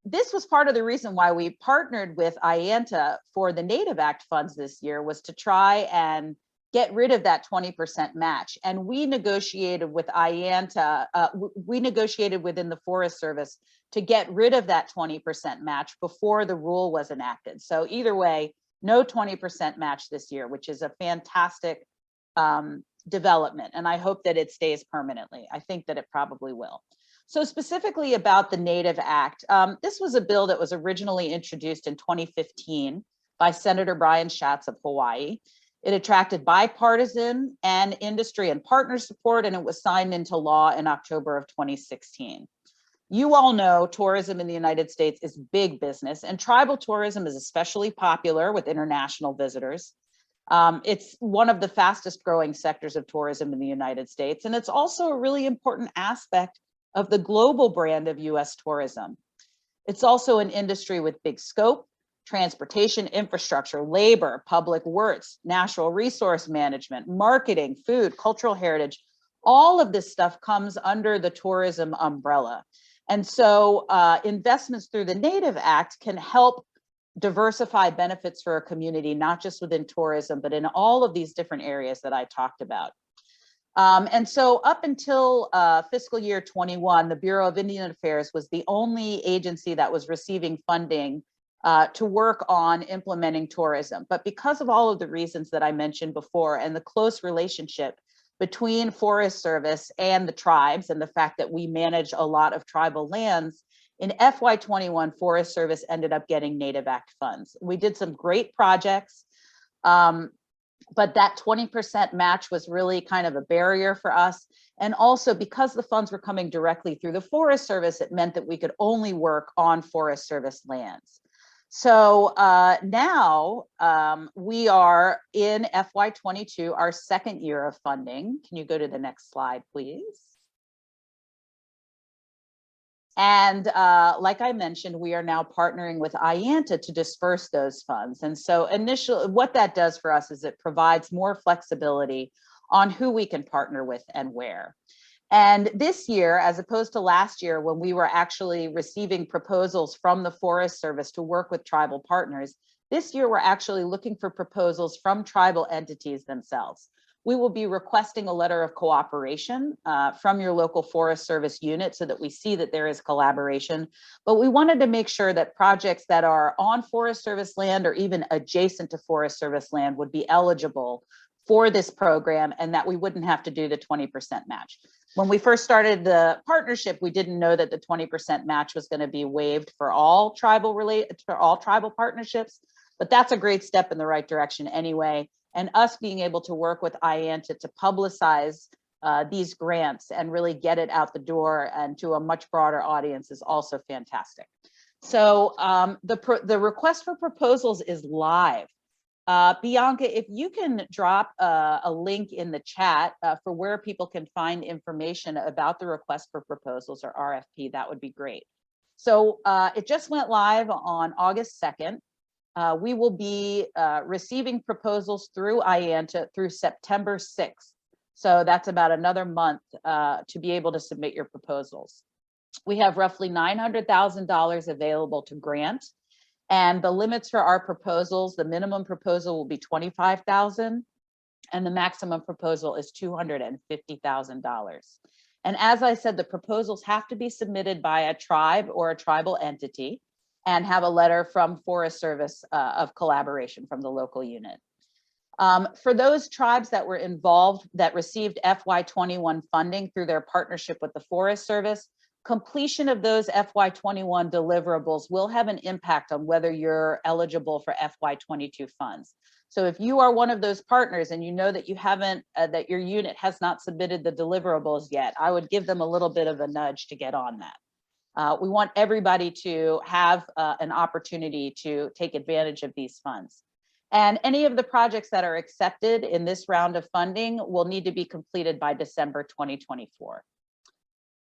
this was part of the reason why we partnered with IANTA for the Native Act funds this year, was to try and get rid of that 20% match. And we negotiated with IANTA, we negotiated within the Forest Service to get rid of that 20% match before the rule was enacted. So either way, no 20% match this year, which is a fantastic development. And I hope that it stays permanently. I think that it probably will. So specifically about the Native Act, this was a bill that was originally introduced in 2015 by Senator Brian Schatz of Hawaii. It attracted bipartisan and industry and partner support, and it was signed into law in October of 2016. You all know tourism in the United States is big business, and tribal tourism is especially popular with international visitors. It's one of the fastest growing sectors of tourism in the United States, and it's also a really important aspect of the global brand of US tourism. It's also an industry with big scope: transportation, infrastructure, labor, public works, natural resource management, marketing, food, cultural heritage. All of this stuff comes under the tourism umbrella. And so investments through the Native Act can help diversify benefits for a community, not just within tourism, but in all of these different areas that I talked about. And so up until fiscal year 21, the Bureau of Indian Affairs was the only agency that was receiving funding to work on implementing tourism. But because of all of the reasons that I mentioned before, and the close relationship between Forest Service and the tribes, and the fact that we manage a lot of tribal lands, in FY21, Forest Service ended up getting Native Act funds. We did some great projects, but that 20% match was really kind of a barrier for us. And also, because the funds were coming directly through the Forest Service, it meant that we could only work on Forest Service lands. So now we are in FY22, our second year of funding. Can you go to the next slide, please? And like I mentioned, we are now partnering with IANTA to disperse those funds. And so initially, what that does for us is it provides more flexibility on who we can partner with and where. And this year, as opposed to last year, when we were actually receiving proposals from the Forest Service to work with tribal partners, this year we're actually looking for proposals from tribal entities themselves. We will be requesting a letter of cooperation from your local Forest Service unit so that we see that there is collaboration. But we wanted to make sure that projects that are on Forest Service land or even adjacent to Forest Service land would be eligible for this program, and that we wouldn't have to do the 20% match. When we first started the partnership, we didn't know that the 20% match was going to be waived for all tribal partnerships, but that's a great step in the right direction anyway. And us being able to work with IANTA to publicize these grants and really get it out the door and to a much broader audience is also fantastic. So the request for proposals is live. Bianca, if you can drop a link in the chat for where people can find information about the request for proposals or RFP, that would be great. So it just went live on August 2nd. We will be receiving proposals through IANTA through September 6th. So that's about another month to be able to submit your proposals. We have roughly $900,000 available to grant. And the limits for our proposals, the minimum proposal will be $25,000 and the maximum proposal is $250,000. And as I said, the proposals have to be submitted by a tribe or a tribal entity and have a letter from Forest Service of collaboration from the local unit. For those tribes that were involved that received FY21 funding through their partnership with the Forest Service, completion of those FY21 deliverables will have an impact on whether you're eligible for FY22 funds. So if you are one of those partners and you know that you haven't, that your unit has not submitted the deliverables yet, I would give them a little bit of a nudge to get on that. We want everybody to have an opportunity to take advantage of these funds. And any of the projects that are accepted in this round of funding will need to be completed by December 2024.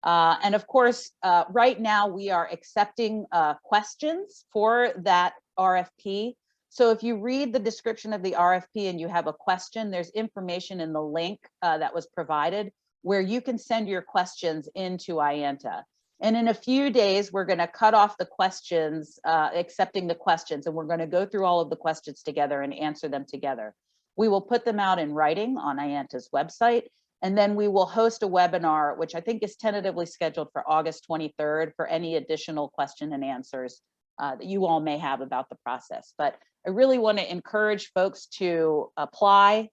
And of course, right now we are accepting questions for that RFP. So if you read the description of the RFP and you have a question, there's information in the link that was provided where you can send your questions into IANTA. And in a few days, we're going to cut off the questions, accepting the questions, and we're going to go through all of the questions together and answer them together. We will put them out in writing on IANTA's website, and then we will host a webinar, which I think is tentatively scheduled for August 23rd for any additional question and answers that you all may have about the process. But I really want to encourage folks to apply.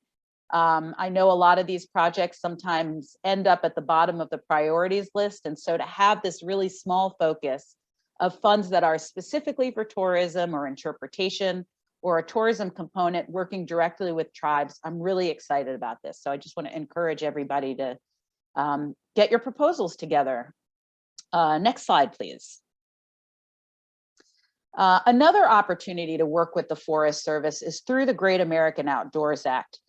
I know a lot of these projects sometimes end up at the bottom of the priorities list. And so to have this really small focus of funds that are specifically for tourism or interpretation or a tourism component working directly with tribes, I'm really excited about this. So I just want to encourage everybody to get your proposals together. Next slide, please. Another opportunity to work with the Forest Service is through the Great American Outdoors Act.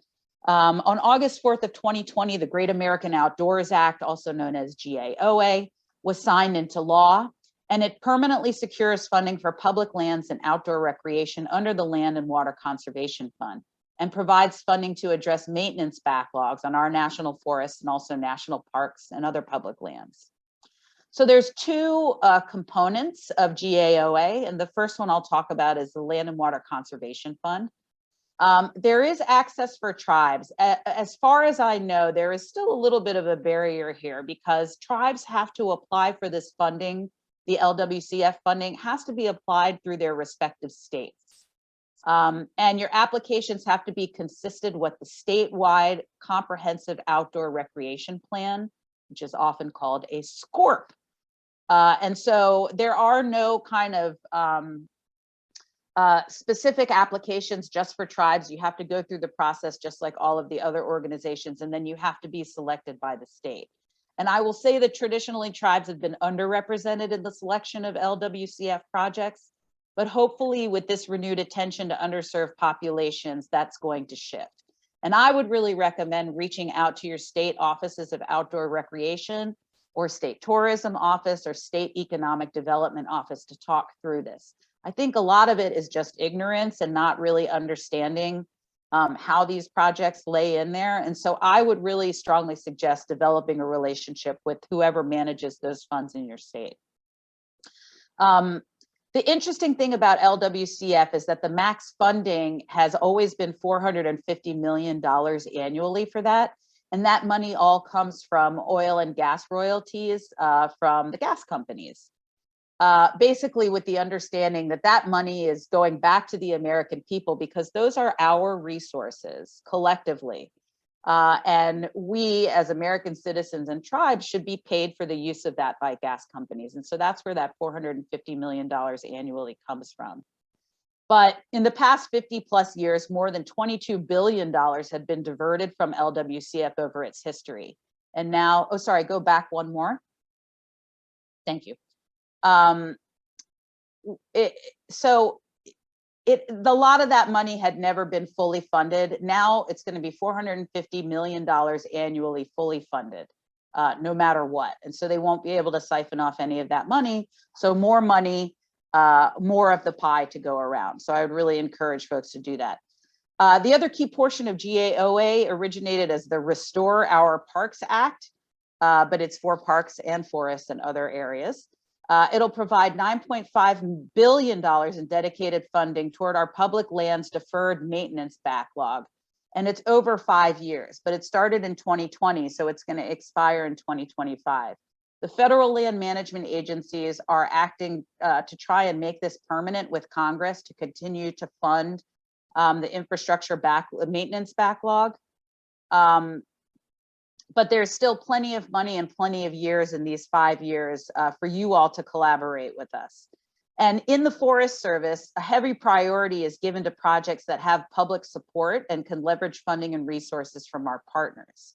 On August 4th of 2020, the Great American Outdoors Act, also known as GAOA, was signed into law, and it permanently secures funding for public lands and outdoor recreation under the Land and Water Conservation Fund, and provides funding to address maintenance backlogs on our national forests and also national parks and other public lands. So there's two components of GAOA, and the first one I'll talk about is the Land and Water Conservation Fund. There is access for tribes. As far as I know, there is still a little bit of a barrier here because tribes have to apply for this funding. The LWCF funding has to be applied through their respective states. And your applications have to be consistent with the statewide comprehensive outdoor recreation plan, which is often called a SCORP. And so there are no kind of specific applications just for tribes. You have to go through the process just like all of the other organizations, and then you have to be selected by the state. And I will say that traditionally tribes have been underrepresented in the selection of LWCF projects, but hopefully with this renewed attention to underserved populations, that's going to shift. And I would really recommend reaching out to your state offices of outdoor recreation or state tourism office or state economic development office to talk through this. I think a lot of it is just ignorance and not really understanding how these projects lay in there. And so I would really strongly suggest developing a relationship with whoever manages those funds in your state. The interesting thing about LWCF is that the max funding has always been $450 million annually for that. And that money all comes from oil and gas royalties from the gas companies. Basically with the understanding that that money is going back to the American people because those are our resources collectively. And we as American citizens and tribes should be paid for the use of that by gas companies. And so that's where that $450 million annually comes from. But in the past 50 plus years, more than $22 billion had been diverted from LWCF over its history. And now, oh, sorry, go back one more. Thank you. A lot of that money had never been fully funded. Now it's going to be $450 million annually fully funded, no matter what. And so they won't be able to siphon off any of that money. So more money, more of the pie to go around. So I would really encourage folks to do that. The other key portion of GAOA originated as the Restore Our Parks Act, but it's for parks and forests and other areas. It'll provide $9.5 billion in dedicated funding toward our public lands deferred maintenance backlog. And it's over 5 years, but it started in 2020, so it's going to expire in 2025. The federal land management agencies are acting to try and make this permanent with Congress to continue to fund the infrastructure maintenance backlog. but there's still plenty of money and plenty of years in these 5 years for you all to collaborate with us. And in the Forest Service, a heavy priority is given to projects that have public support and can leverage funding and resources from our partners.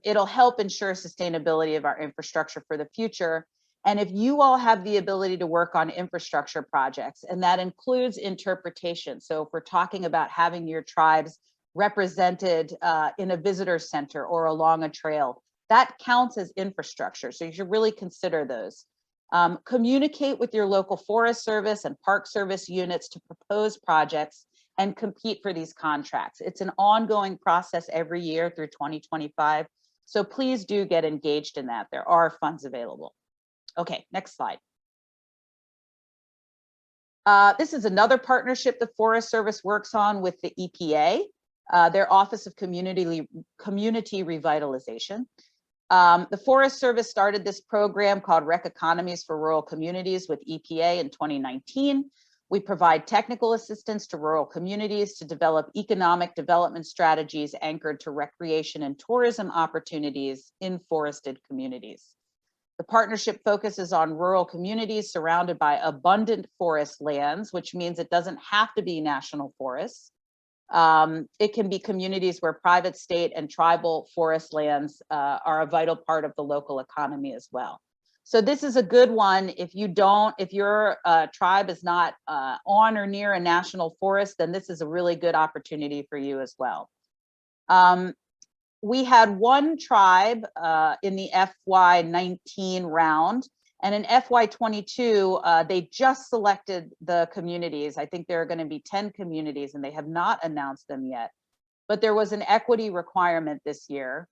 It'll help ensure sustainability of our infrastructure for the future. And if you all have the ability to work on infrastructure projects, and that includes interpretation. So if we're talking about having your tribes represented in a visitor center or along a trail, that counts as infrastructure. So you should really consider those. Communicate with your local Forest Service and Park Service units to propose projects and compete for these contracts. It's an ongoing process every year through 2025. So please do get engaged in that. There are funds available. Okay, next slide. This is another partnership the Forest Service works on with the EPA, their Office of Community Revitalization. The Forest Service started this program called Economies for rural communities with EPA in 2019. We provide technical assistance to rural communities to develop economic development strategies anchored to recreation and tourism opportunities in forested communities. The partnership focuses on rural communities surrounded by abundant forest lands, which means it doesn't have to be national forests. It can be communities where private, state, and tribal forest lands are a vital part of the local economy as well. So this is a good one. If your tribe is not on or near a national forest, then this is a really good opportunity for you as well. We had one tribe in the FY19 round, and in FY22, they just selected the communities. I think there are going to be 10 communities, and they have not announced them yet. But there was an equity requirement this year.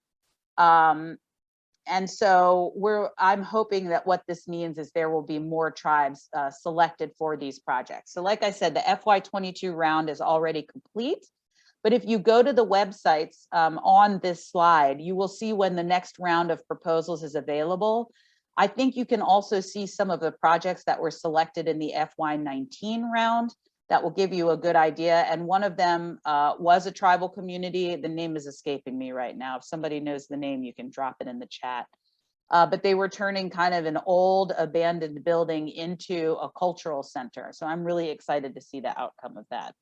And so I'm hoping that what this means is there will be more tribes selected for these projects. So like I said, the FY22 round is already complete. But if you go to the websites on this slide, you will see when the next round of proposals is available. I think you can also see some of the projects that were selected in the FY19 round that will give you a good idea. And one of them was a tribal community. The name is escaping me right now. If somebody knows the name, you can drop it in the chat. But they were turning kind of an old abandoned building into a cultural center. So I'm really excited to see the outcome of that.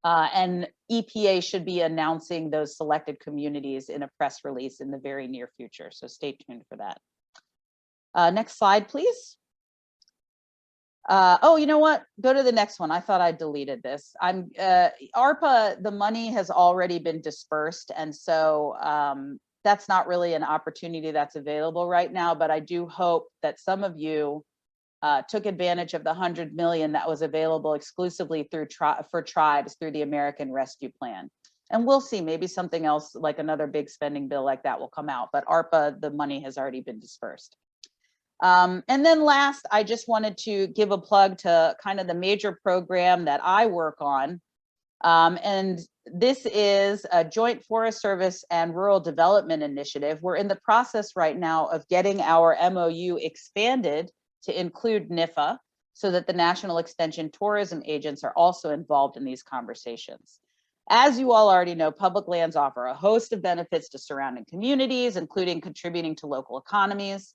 And EPA should be announcing those selected communities in a press release in the very near future. So stay tuned for that. Next slide, please. Oh, you know what? Go to the next one. I thought I deleted this. ARPA, the money has already been dispersed. And so that's not really an opportunity that's available right now. But I do hope that some of you took advantage of the $100 million that was available exclusively for tribes through the American Rescue Plan. And we'll see, maybe something else like another big spending bill like that will come out, but ARPA, the money has already been dispersed. And then last, I just wanted to give a plug to kind of the major program that I work on. And this is a Joint Forest Service and Rural Development Initiative. We're in the process right now of getting our MOU expanded to include NIFA, so that the National Extension Tourism agents are also involved in these conversations. As you all already know, public lands offer a host of benefits to surrounding communities, including contributing to local economies.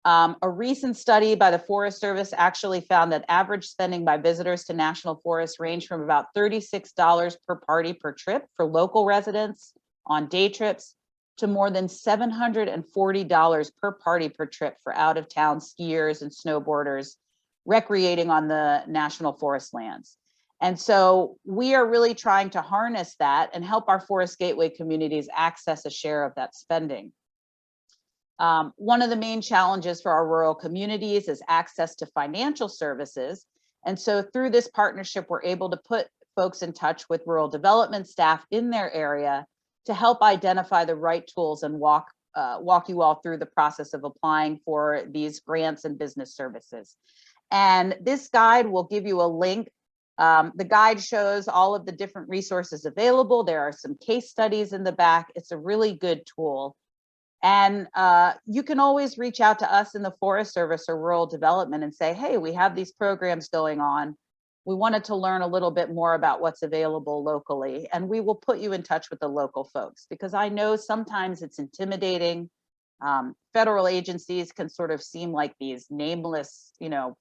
A recent study by the Forest Service actually found that average spending by visitors to national forests range from about $36 per party per trip for local residents on day trips to more than $740 per party per trip for out-of-town skiers and snowboarders recreating on the national forest lands. And so we are really trying to harness that and help our Forest Gateway communities access a share of that spending. One of the main challenges for our rural communities is access to financial services. And so through this partnership, we're able to put folks in touch with rural development staff in their area to help identify the right tools and walk you all through the process of applying for these grants and business services. And this guide will give you a link. The guide shows all of the different resources available. There are some case studies in the back. It's a really good tool. And you can always reach out to us in the Forest Service or Rural Development and say, hey, we have these programs going on. we wanted to learn a little bit more about what's available locally, and we will put you in touch with the local folks, because I know sometimes it's intimidating. Federal agencies can sort of seem like these nameless,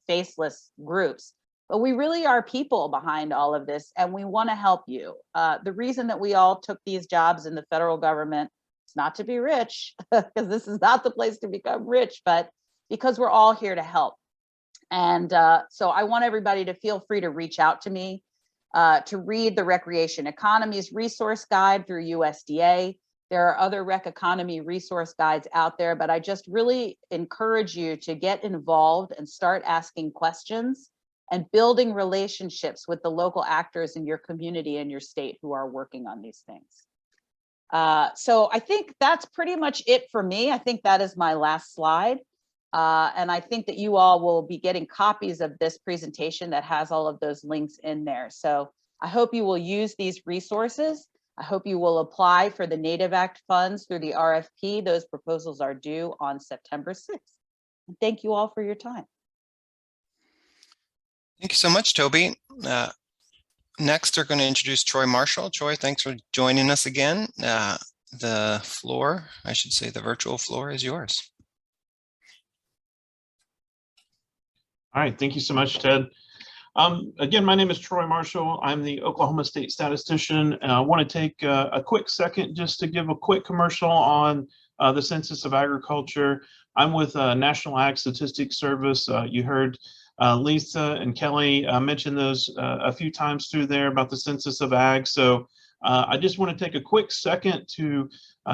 faceless groups, but we really are people behind all of this, and we want to help you. The reason that we all took these jobs in the federal government is not to be rich, because this is not the place to become rich, but because we're all here to help. And so I want everybody to feel free to reach out to me to read the Recreation Economies Resource Guide through USDA. There are other rec economy resource guides out there, but I just really encourage you to get involved and start asking questions and building relationships with the local actors in your community and your state who are working on these things. So I think that's pretty much it for me. I think that is my last slide. And I think that you all will be getting copies of this presentation that has all of those links in there. So I hope you will use these resources. I hope you will apply for the Native Act funds through the RFP. Those proposals are due on September 6th. And thank you all for your time. Thank you so much, Toby. Next, we're going to introduce Troy Marshall. Troy, thanks for joining us again. The floor, I should say the virtual floor, is yours. All right, thank you so much, Ted. Again, my name is Troy Marshall. I'm the Oklahoma State statistician. And I want to take a quick second just to give a quick commercial on the Census of Agriculture. I'm with National Ag Statistics Service. You heard Lisa and Kelly mention those a few times through there about the Census of Ag. So I just want to take a quick second to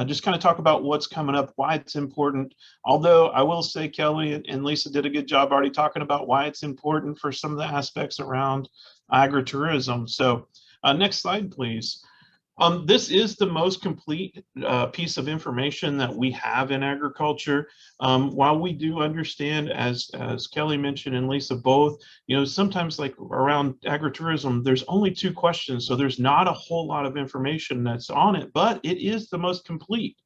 just kind of talk about what's coming up, why it's important. Although I will say Kelly and Lisa did a good job already talking about why it's important for some of the aspects around agritourism. So next slide, please. This is the most complete piece of information that we have in agriculture. While we do understand, as Kelly mentioned and Lisa both, sometimes like around agritourism, there's only 2 questions, so there's not a whole lot of information that's on it, but it is the most complete.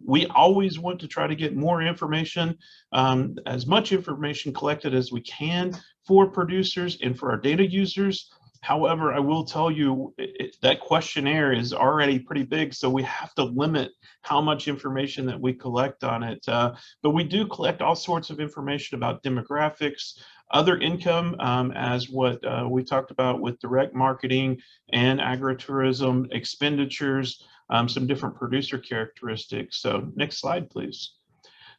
We always want to try to get more information, as much information collected as we can for producers and for our data users. However, I will tell you that questionnaire is already pretty big, so we have to limit how much information that we collect on it. But we do collect all sorts of information about demographics, other income, as what we talked about with direct marketing and agritourism expenditures, some different producer characteristics. So next slide, please.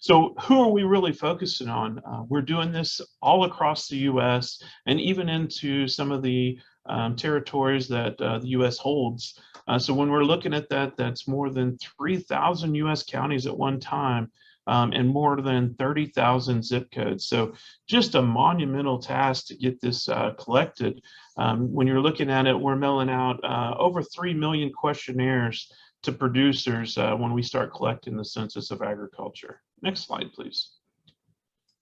So who are we really focusing on? We're doing this all across the US and even into some of the territories that the US holds. So when we're looking at that, that's more than 3,000 US counties at one time and more than 30,000 zip codes. So just a monumental task to get this collected. When you're looking at it, we're mailing out over 3 million questionnaires to producers when we start collecting the Census of Agriculture. Next slide, please.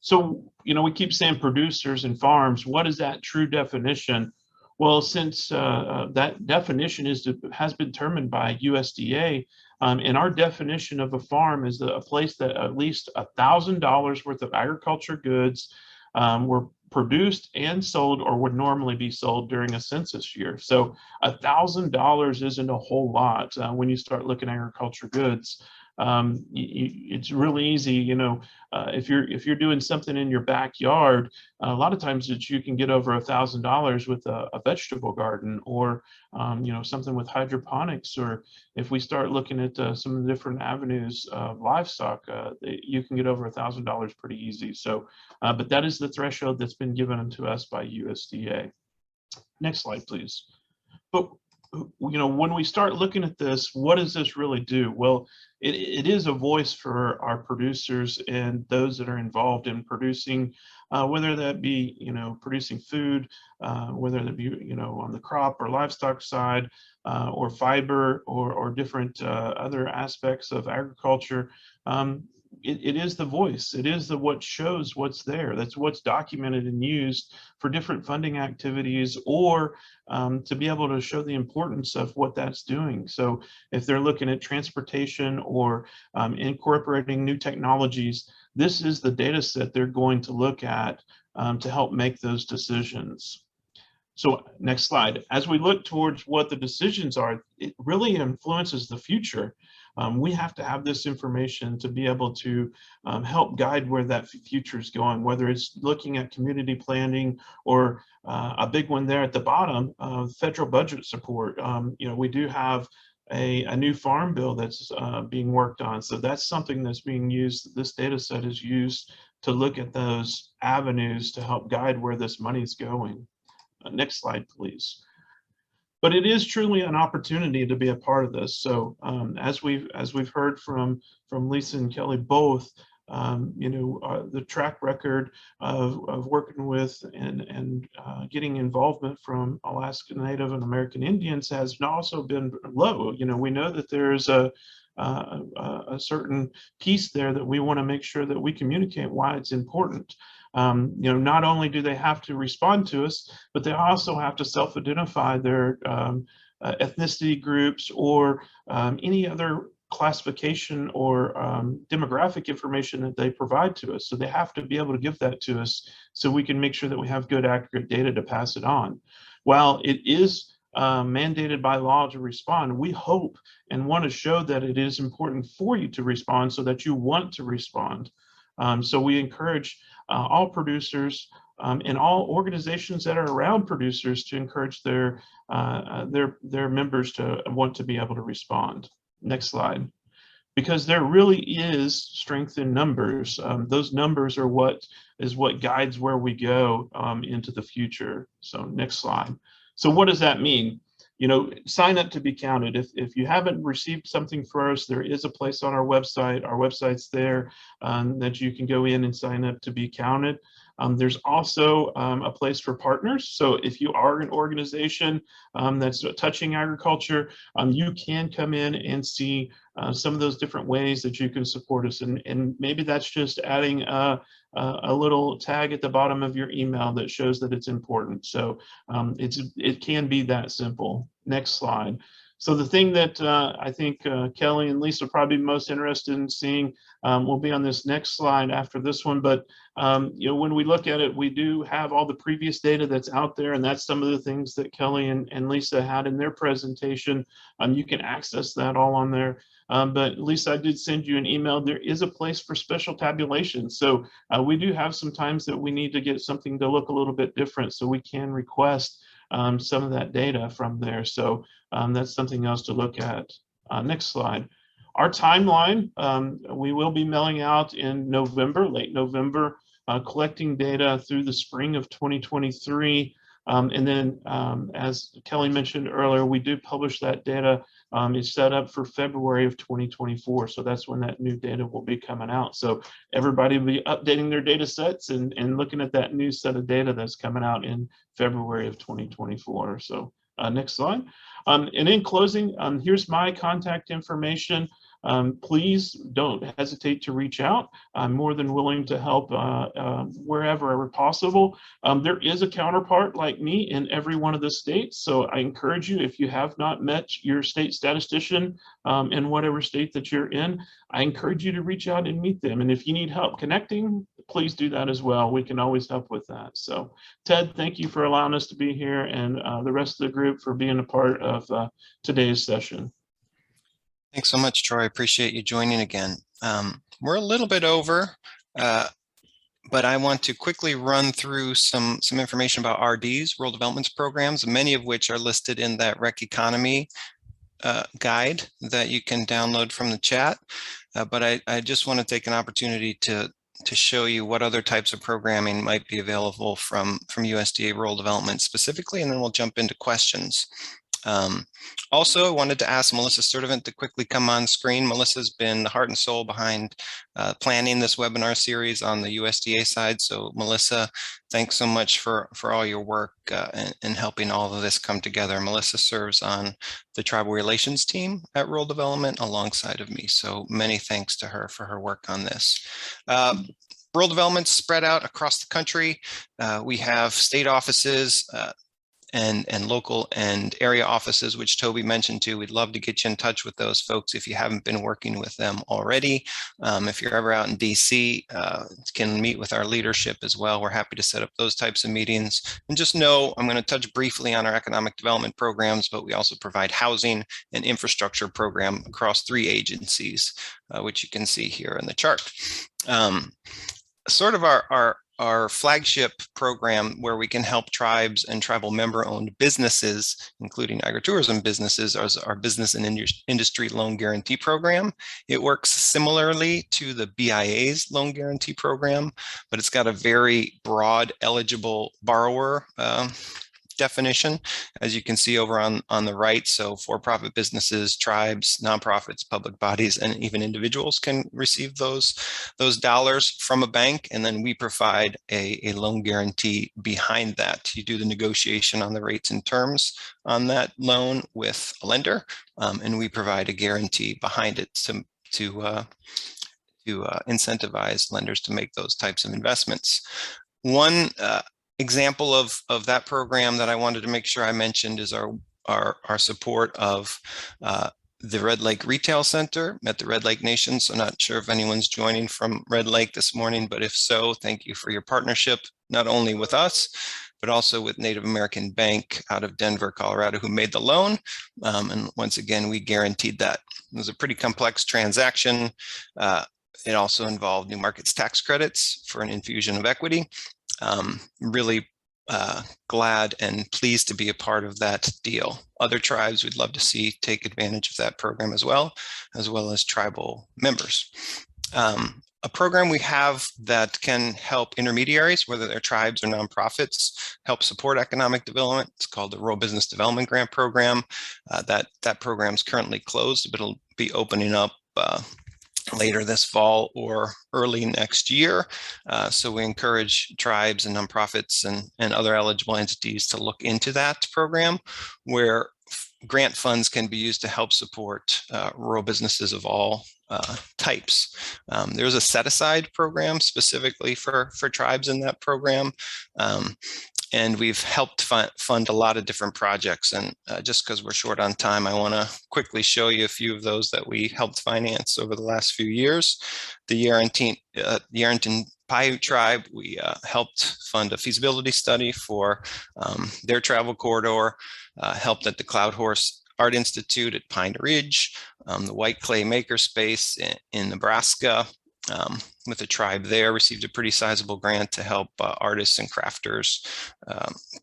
So, we keep saying producers and farms. What is that true definition? Well, since that definition has been determined by USDA, and our definition of a farm is a place that at least $1,000 worth of agriculture goods were produced and sold or would normally be sold during a census year. So $1,000 isn't a whole lot when you start looking at agriculture goods. It's really easy, if you're doing something in your backyard, a lot of times you can get over $1,000 with a vegetable garden or something with hydroponics, or if we start looking at some of the different avenues of livestock, you can get over $1,000 pretty easy. So but that is the threshold that's been given to us by USDA. Next slide, please. But when we start looking at this, what does this really do? Well, it is a voice for our producers and those that are involved in producing, whether that be, producing food, whether that be, on the crop or livestock side, or fiber or different other aspects of agriculture. It is the voice. It is what shows what's there. That's what's documented and used for different funding activities, or to be able to show the importance of what that's doing. So if they're looking at transportation or incorporating new technologies, this is the data set they're going to look at to help make those decisions. So next slide. As we look towards what the decisions are, it really influences the future. We have to have this information to be able to help guide where that future is going, whether it's looking at community planning or a big one there at the bottom, federal budget support. We do have a new farm bill that's being worked on. So that's something that's being used. This data set is used to look at those avenues to help guide where this money is going. Next slide, please. But it is truly an opportunity to be a part of this. So as we've heard from Lisa and Kelly both, the track record of working with and getting involvement from Alaska Native and American Indians has also been low. We know that there's a certain piece there that we want to make sure that we communicate why it's important. Not only do they have to respond to us, but they also have to self-identify their ethnicity groups or any other classification or demographic information that they provide to us. So they have to be able to give that to us so we can make sure that we have good, accurate data to pass it on. While it is mandated by law to respond, we hope and want to show that it is important for you to respond so that you want to respond. So we encourage all producers and all organizations that are around producers to encourage their members to want to be able to respond. Next slide. Because there really is strength in numbers. Those numbers are what guides where we go into the future. So next slide. So what does that mean? Sign up to be counted. If you haven't received something for us, there is a place on our website. Our website's there that you can go in and sign up to be counted. There's also a place for partners. So if you are an organization that's touching agriculture, you can come in and see some of those different ways that you can support us. And maybe that's just adding a little tag at the bottom of your email that shows that it's important. So it can be that simple. Next slide. So the thing that I think Kelly and Lisa are probably most interested in seeing will be on this next slide after this one. But when we look at it, we do have all the previous data that's out there, and that's some of the things that Kelly and Lisa had in their presentation. You can access that all on there. But Lisa, I did send you an email. There is a place for special tabulation. So we do have some times that we need to get something to look a little bit different, so we can request some of that data from there. So that's something else to look at. Next slide. Our timeline, we will be mailing out in November, late November, collecting data through the spring of 2023. And then, as Kelly mentioned earlier, we do publish that data. It's set up for February of 2024. So that's when that new data will be coming out. So everybody will be updating their data sets and looking at that new set of data that's coming out in February of 2024. So next slide. And in closing, here's my contact information. Please don't hesitate to reach out. I'm more than willing to help wherever possible. There is a counterpart like me in every one of the states. So I encourage you, if you have not met your state statistician in whatever state that you're in, I encourage you to reach out and meet them. And if you need help connecting, please do that as well. We can always help with that. So Ted, thank you for allowing us to be here, and the rest of the group for being a part of today's session. Thanks so much, Troy. I appreciate you joining again. We're a little bit over, but I want to quickly run through some information about RDs, Rural Development Programs, many of which are listed in that Rec Economy guide that you can download from the chat. But I just want to take an opportunity to show you what other types of programming might be available from USDA Rural Development specifically, and then we'll jump into questions. Also, I wanted to ask Melissa Sturdivant to quickly come on screen. Melissa's been the heart and soul behind planning this webinar series on the USDA side. So Melissa, thanks so much for all your work in helping all of this come together. Melissa serves on the Tribal Relations team at Rural Development alongside of me. So many thanks to her for her work on this. Rural Development's spread out across the country. We have state offices and local and area offices, which Toby mentioned too. We'd love to get you in touch with those folks if you haven't been working with them already. If you're ever out in DC, can meet with our leadership as well. We're happy to set up those types of meetings. And just know, I'm going to touch briefly on our economic development programs, but we also provide housing and infrastructure program across 3 agencies, which you can see here in the chart. Sort of our flagship program where we can help tribes and tribal member-owned businesses, including agritourism businesses, is our Business and Industry Loan Guarantee Program. It works similarly to the BIA's Loan Guarantee Program, but it's got a very broad eligible borrower definition, as you can see over on the right. So for-profit businesses, tribes, nonprofits, public bodies, and even individuals can receive those dollars from a bank, and then we provide a loan guarantee behind that. You do the negotiation on the rates and terms on that loan with a lender, and we provide a guarantee behind it to incentivize lenders to make those types of investments. One example of that program that I wanted to make sure I mentioned is our support of the Red Lake Retail Center at the Red Lake Nation. So not sure if anyone's joining from Red Lake this morning, but if so, thank you for your partnership, not only with us, but also with Native American Bank out of Denver, Colorado, who made the loan. And once again, we guaranteed that. It was a pretty complex transaction. It also involved New Markets tax credits for an infusion of equity. Really glad and pleased to be a part of that deal. Other tribes we'd love to see take advantage of that program as well as tribal members. A program we have that can help intermediaries, whether they're tribes or nonprofits, help support economic development. It's called the Rural Business Development Grant Program. That program is currently closed, but it'll be opening up later this fall or early next year. So we encourage tribes and nonprofits and other eligible entities to look into that program, where grant funds can be used to help support rural businesses of all types. There's a set-aside program specifically for tribes in that program. And we've helped fund a lot of different projects. And just because we're short on time, I want to quickly show you a few of those that we helped finance over the last few years. The Yarenton Paiute tribe, we helped fund a feasibility study for their travel corridor, helped at the Cloud Horse Art Institute at Pine Ridge, the White Clay Makerspace in Nebraska, with the tribe there, received a pretty sizable grant to help artists and crafters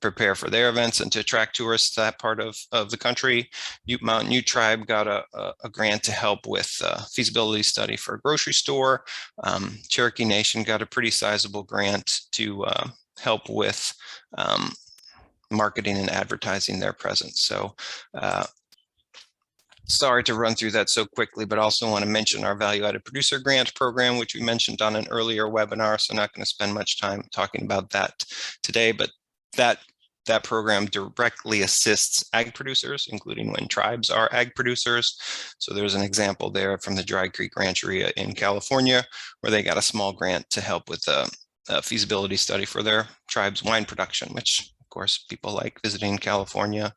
prepare for their events and to attract tourists to that part of the country. Ute Mountain Ute Tribe got a grant to help with feasibility study for a grocery store. Cherokee Nation got a pretty sizable grant to help with marketing and advertising their presence. So sorry to run through that so quickly, but also want to mention our value-added producer grant program, which we mentioned on an earlier webinar. So not going to spend much time talking about that today, but that program directly assists ag producers, including when tribes are ag producers. So there's an example there from the Dry Creek Rancheria in California, where they got a small grant to help with a feasibility study for their tribe's wine production, which of course people like visiting California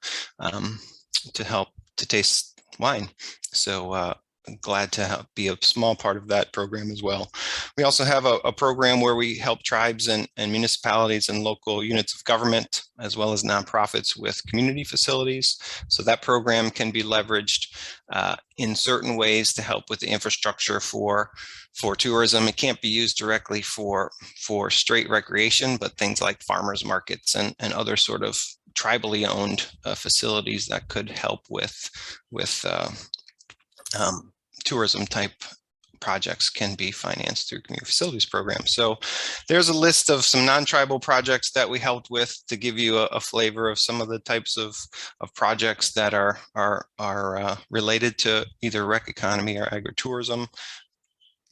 to help to taste wine. So glad to be a small part of that program as well. We also have a program where we help tribes and municipalities and local units of government, as well as nonprofits, with community facilities. So that program can be leveraged in certain ways to help with the infrastructure for tourism. It can't be used directly for straight recreation, but things like farmers markets and other sort of tribally owned facilities that could help with tourism type projects can be financed through community facilities programs. So there's a list of some non-tribal projects that we helped with to give you a flavor of some of the types of projects that are related to either rec economy or agritourism,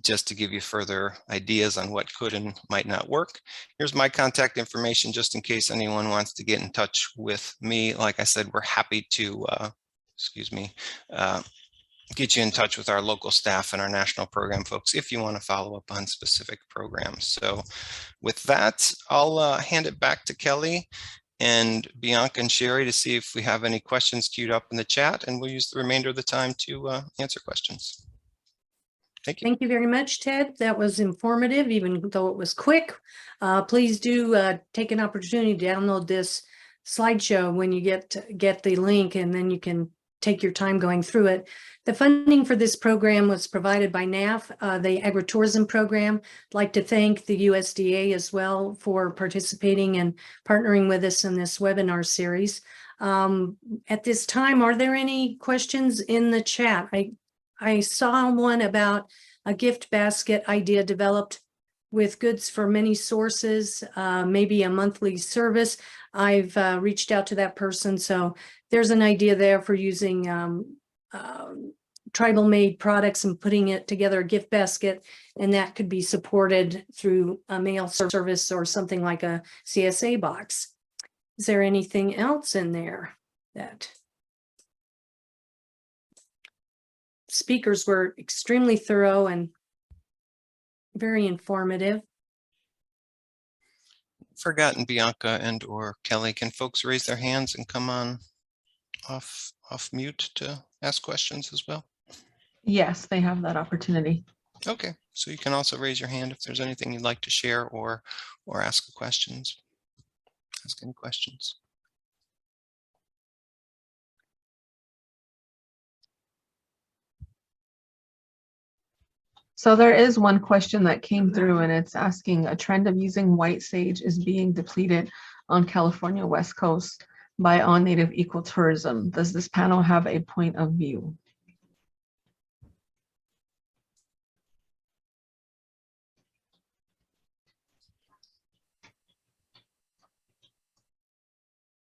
just to give you further ideas on what could and might not work. Here's my contact information, just in case anyone wants to get in touch with me. Like I said, we're happy to, get you in touch with our local staff and our national program folks if you want to follow up on specific programs. So with that, I'll hand it back to Kelly and Bianca and Sherry to see if we have any questions queued up in the chat, and we'll use the remainder of the time to answer questions. Thank you. Thank you very much, Ted. That was informative, even though it was quick. Please do take an opportunity to download this slideshow when you get the link, and then you can take your time going through it. The funding for this program was provided by NAF, the Agritourism program. I'd like to thank the USDA as well for participating and partnering with us in this webinar series. At this time, are there any questions in the chat? I saw one about a gift basket idea developed with goods for many sources, maybe a monthly service. I've reached out to that person, so there's an idea there for using tribal made products and putting it together a gift basket, and that could be supported through a mail service or something like a CSA box. Is there anything else in there that speakers were extremely thorough and very informative? Forgotten Bianca and or Kelly, can folks raise their hands and come on off mute to ask questions as well? Yes, they have that opportunity. Okay, so you can also raise your hand if there's anything you'd like to share or ask questions. Ask any questions. So there is one question that came through, and it's asking, a trend of using white sage is being depleted on California West Coast by on-native ecotourism. Does this panel have a point of view?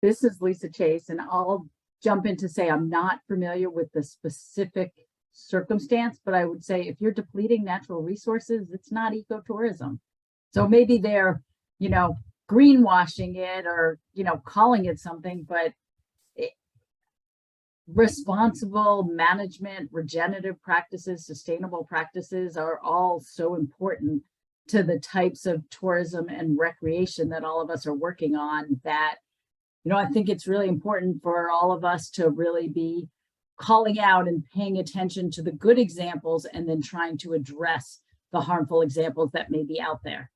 This is Lisa Chase, and I'll jump in to say I'm not familiar with the specific circumstance, but I would say if you're depleting natural resources, it's not ecotourism. So maybe they're, greenwashing it or, calling it something, but responsible management, regenerative practices, sustainable practices are all so important to the types of tourism and recreation that all of us are working on, that I think it's really important for all of us to really be calling out and paying attention to the good examples and then trying to address the harmful examples that may be out there.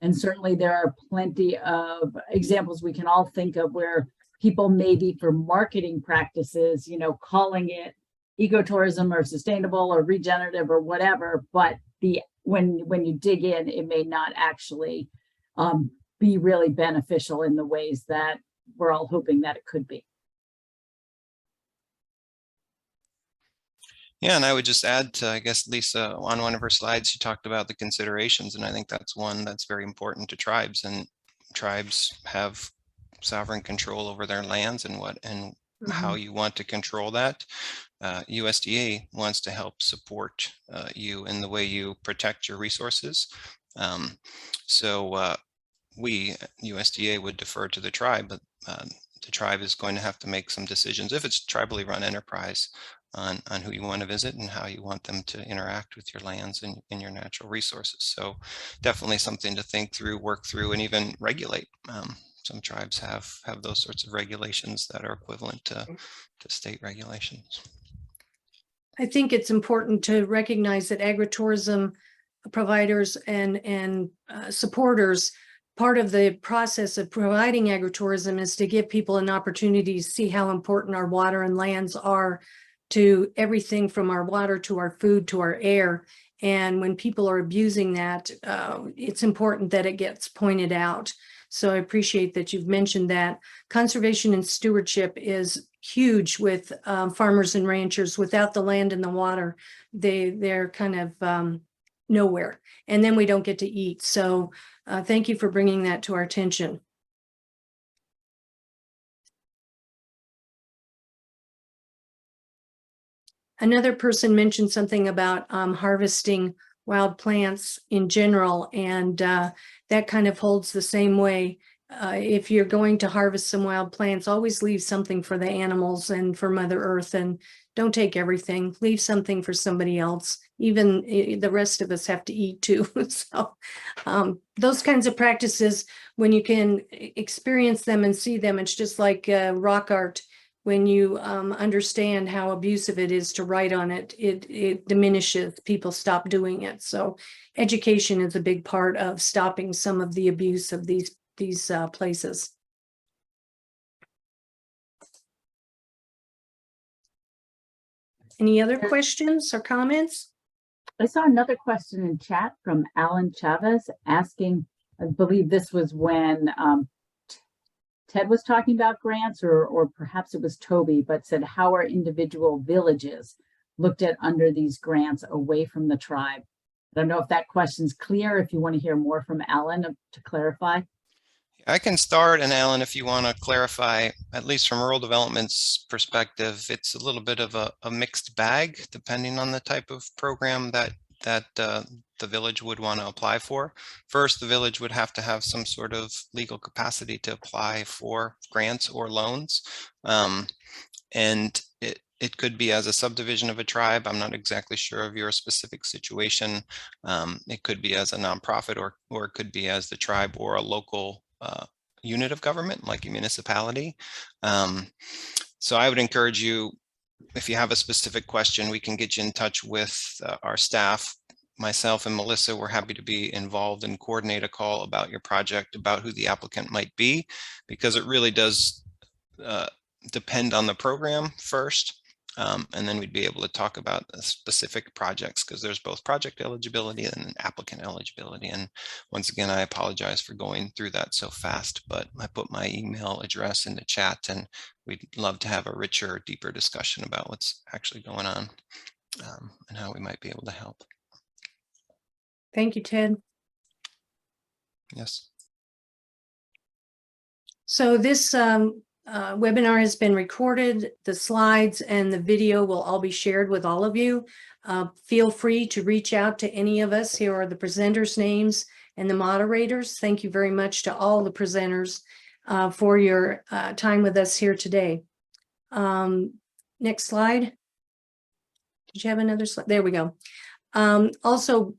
And certainly there are plenty of examples we can all think of where people maybe for marketing practices, calling it ecotourism or sustainable or regenerative or whatever, but when you dig in, it may not actually be really beneficial in the ways that we're all hoping that it could be. Yeah, and I would just add to, I guess, Lisa, on one of her slides, she talked about the considerations, and I think that's one that's very important to tribes, and tribes have sovereign control over their lands and how you want to control that. USDA wants to help support you in the way you protect your resources. So we, USDA, would defer to the tribe, but the tribe is going to have to make some decisions if it's tribally run enterprise on who you want to visit and how you want them to interact with your lands and your natural resources. So definitely something to think through, work through, and even regulate. Some tribes have those sorts of regulations that are equivalent to state regulations. I think it's important to recognize that agritourism providers and supporters, part of the process of providing agritourism is to give people an opportunity to see how important our water and lands are to everything from our water to our food to our air. And when people are abusing that, it's important that it gets pointed out. So I appreciate that you've mentioned that. Conservation and stewardship is huge with farmers and ranchers. Without the land and the water, they're kind of nowhere. And then we don't get to eat. So thank you for bringing that to our attention. Another person mentioned something about harvesting wild plants in general, and that kind of holds the same way. If you're going to harvest some wild plants, always leave something for the animals and for Mother Earth, and Don't take everything. Leave something for somebody else. Even the rest of us have to eat too. So those kinds of practices, when you can experience them and see them, it's just like rock art. When you understand how abusive it is to write on it, it diminishes. People stop doing it. So education is a big part of stopping some of the abuse of these places. Any other questions or comments? I saw another question in chat from Alan Chavez asking, I believe this was when Ted was talking about grants, or perhaps it was Toby, but said, how are individual villages looked at under these grants away from the tribe? I don't know if that question's clear, if you want to hear more from Alan to clarify. I can start, and Alan, if you want to clarify, at least from rural development's perspective, it's a little bit of a mixed bag, depending on the type of program that the village would want to apply for. First, the village would have to have some sort of legal capacity to apply for grants or loans. And it could be as a subdivision of a tribe. I'm not exactly sure of your specific situation. It could be as a nonprofit, or it could be as the tribe or a local unit of government, like a municipality. So I would encourage you, if you have a specific question, we can get you in touch with our staff. Myself and Melissa, we're happy to be involved and coordinate a call about your project, about who the applicant might be, because it really does depend on the program first. And then we'd be able to talk about the specific projects, because there's both project eligibility and applicant eligibility. And once again, I apologize for going through that so fast, but I put my email address in the chat, and we'd love to have a richer, deeper discussion about what's actually going on and how we might be able to help. Thank you, Ted. Yes. So this webinar has been recorded. The slides and the video will all be shared with all of you. Feel free to reach out to any of us. Here are the presenters' names and the moderators. Thank you very much to all the presenters for your time with us here today. Next slide. Did you have another slide? There we go. Also,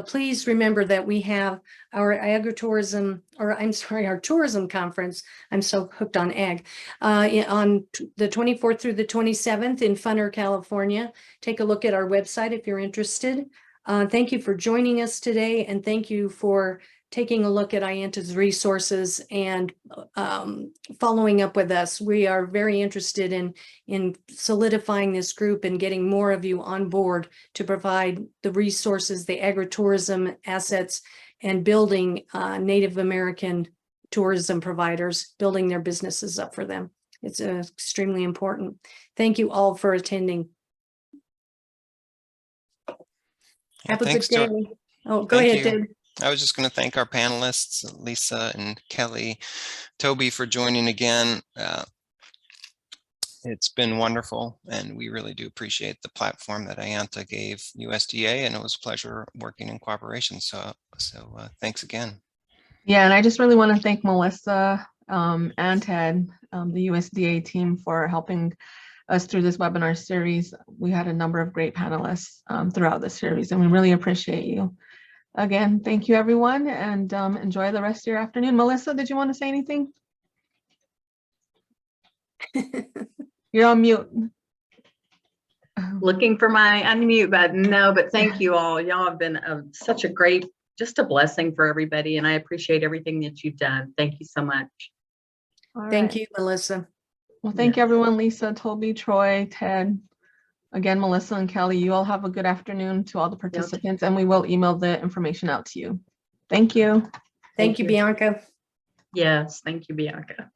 please remember that we have our Agritourism, or I'm sorry, our tourism conference. I'm so hooked on ag, on the 24th through the 27th in Funner, California. Take a look at our website if you're interested. Thank you for joining us today, and thank you for taking a look at IANTA's resources and following up with us. We are very interested in solidifying this group and getting more of you on board to provide the resources, the agritourism assets, and building Native American tourism providers, building their businesses up for them. It's extremely important. Thank you all for attending. Have a good day. Oh, go ahead, Deb. I was just going to thank our panelists, Lisa and Kelly, Toby, for joining again. It's been wonderful, and we really do appreciate the platform that IANTA gave USDA, and it was a pleasure working in cooperation. So thanks again. Yeah, and I just really want to thank Melissa and Ted, the USDA team, for helping us through this webinar series. We had a number of great panelists throughout the series, and we really appreciate you. Again, thank you, everyone, and enjoy the rest of your afternoon. Melissa, did you want to say anything? You're on mute. Looking for my unmute button. No, but thank you all. Y'all have been such a great, just a blessing for everybody, and I appreciate everything that you've done. Thank you so much. Thank you, Melissa. Well, thank you, everyone. Lisa, Toby, Troy, Ted. Again, Melissa and Kelly, you all have a good afternoon to all the participants, and we will email the information out to you. Thank you. Thank you, Bianca. Yes, thank you, Bianca.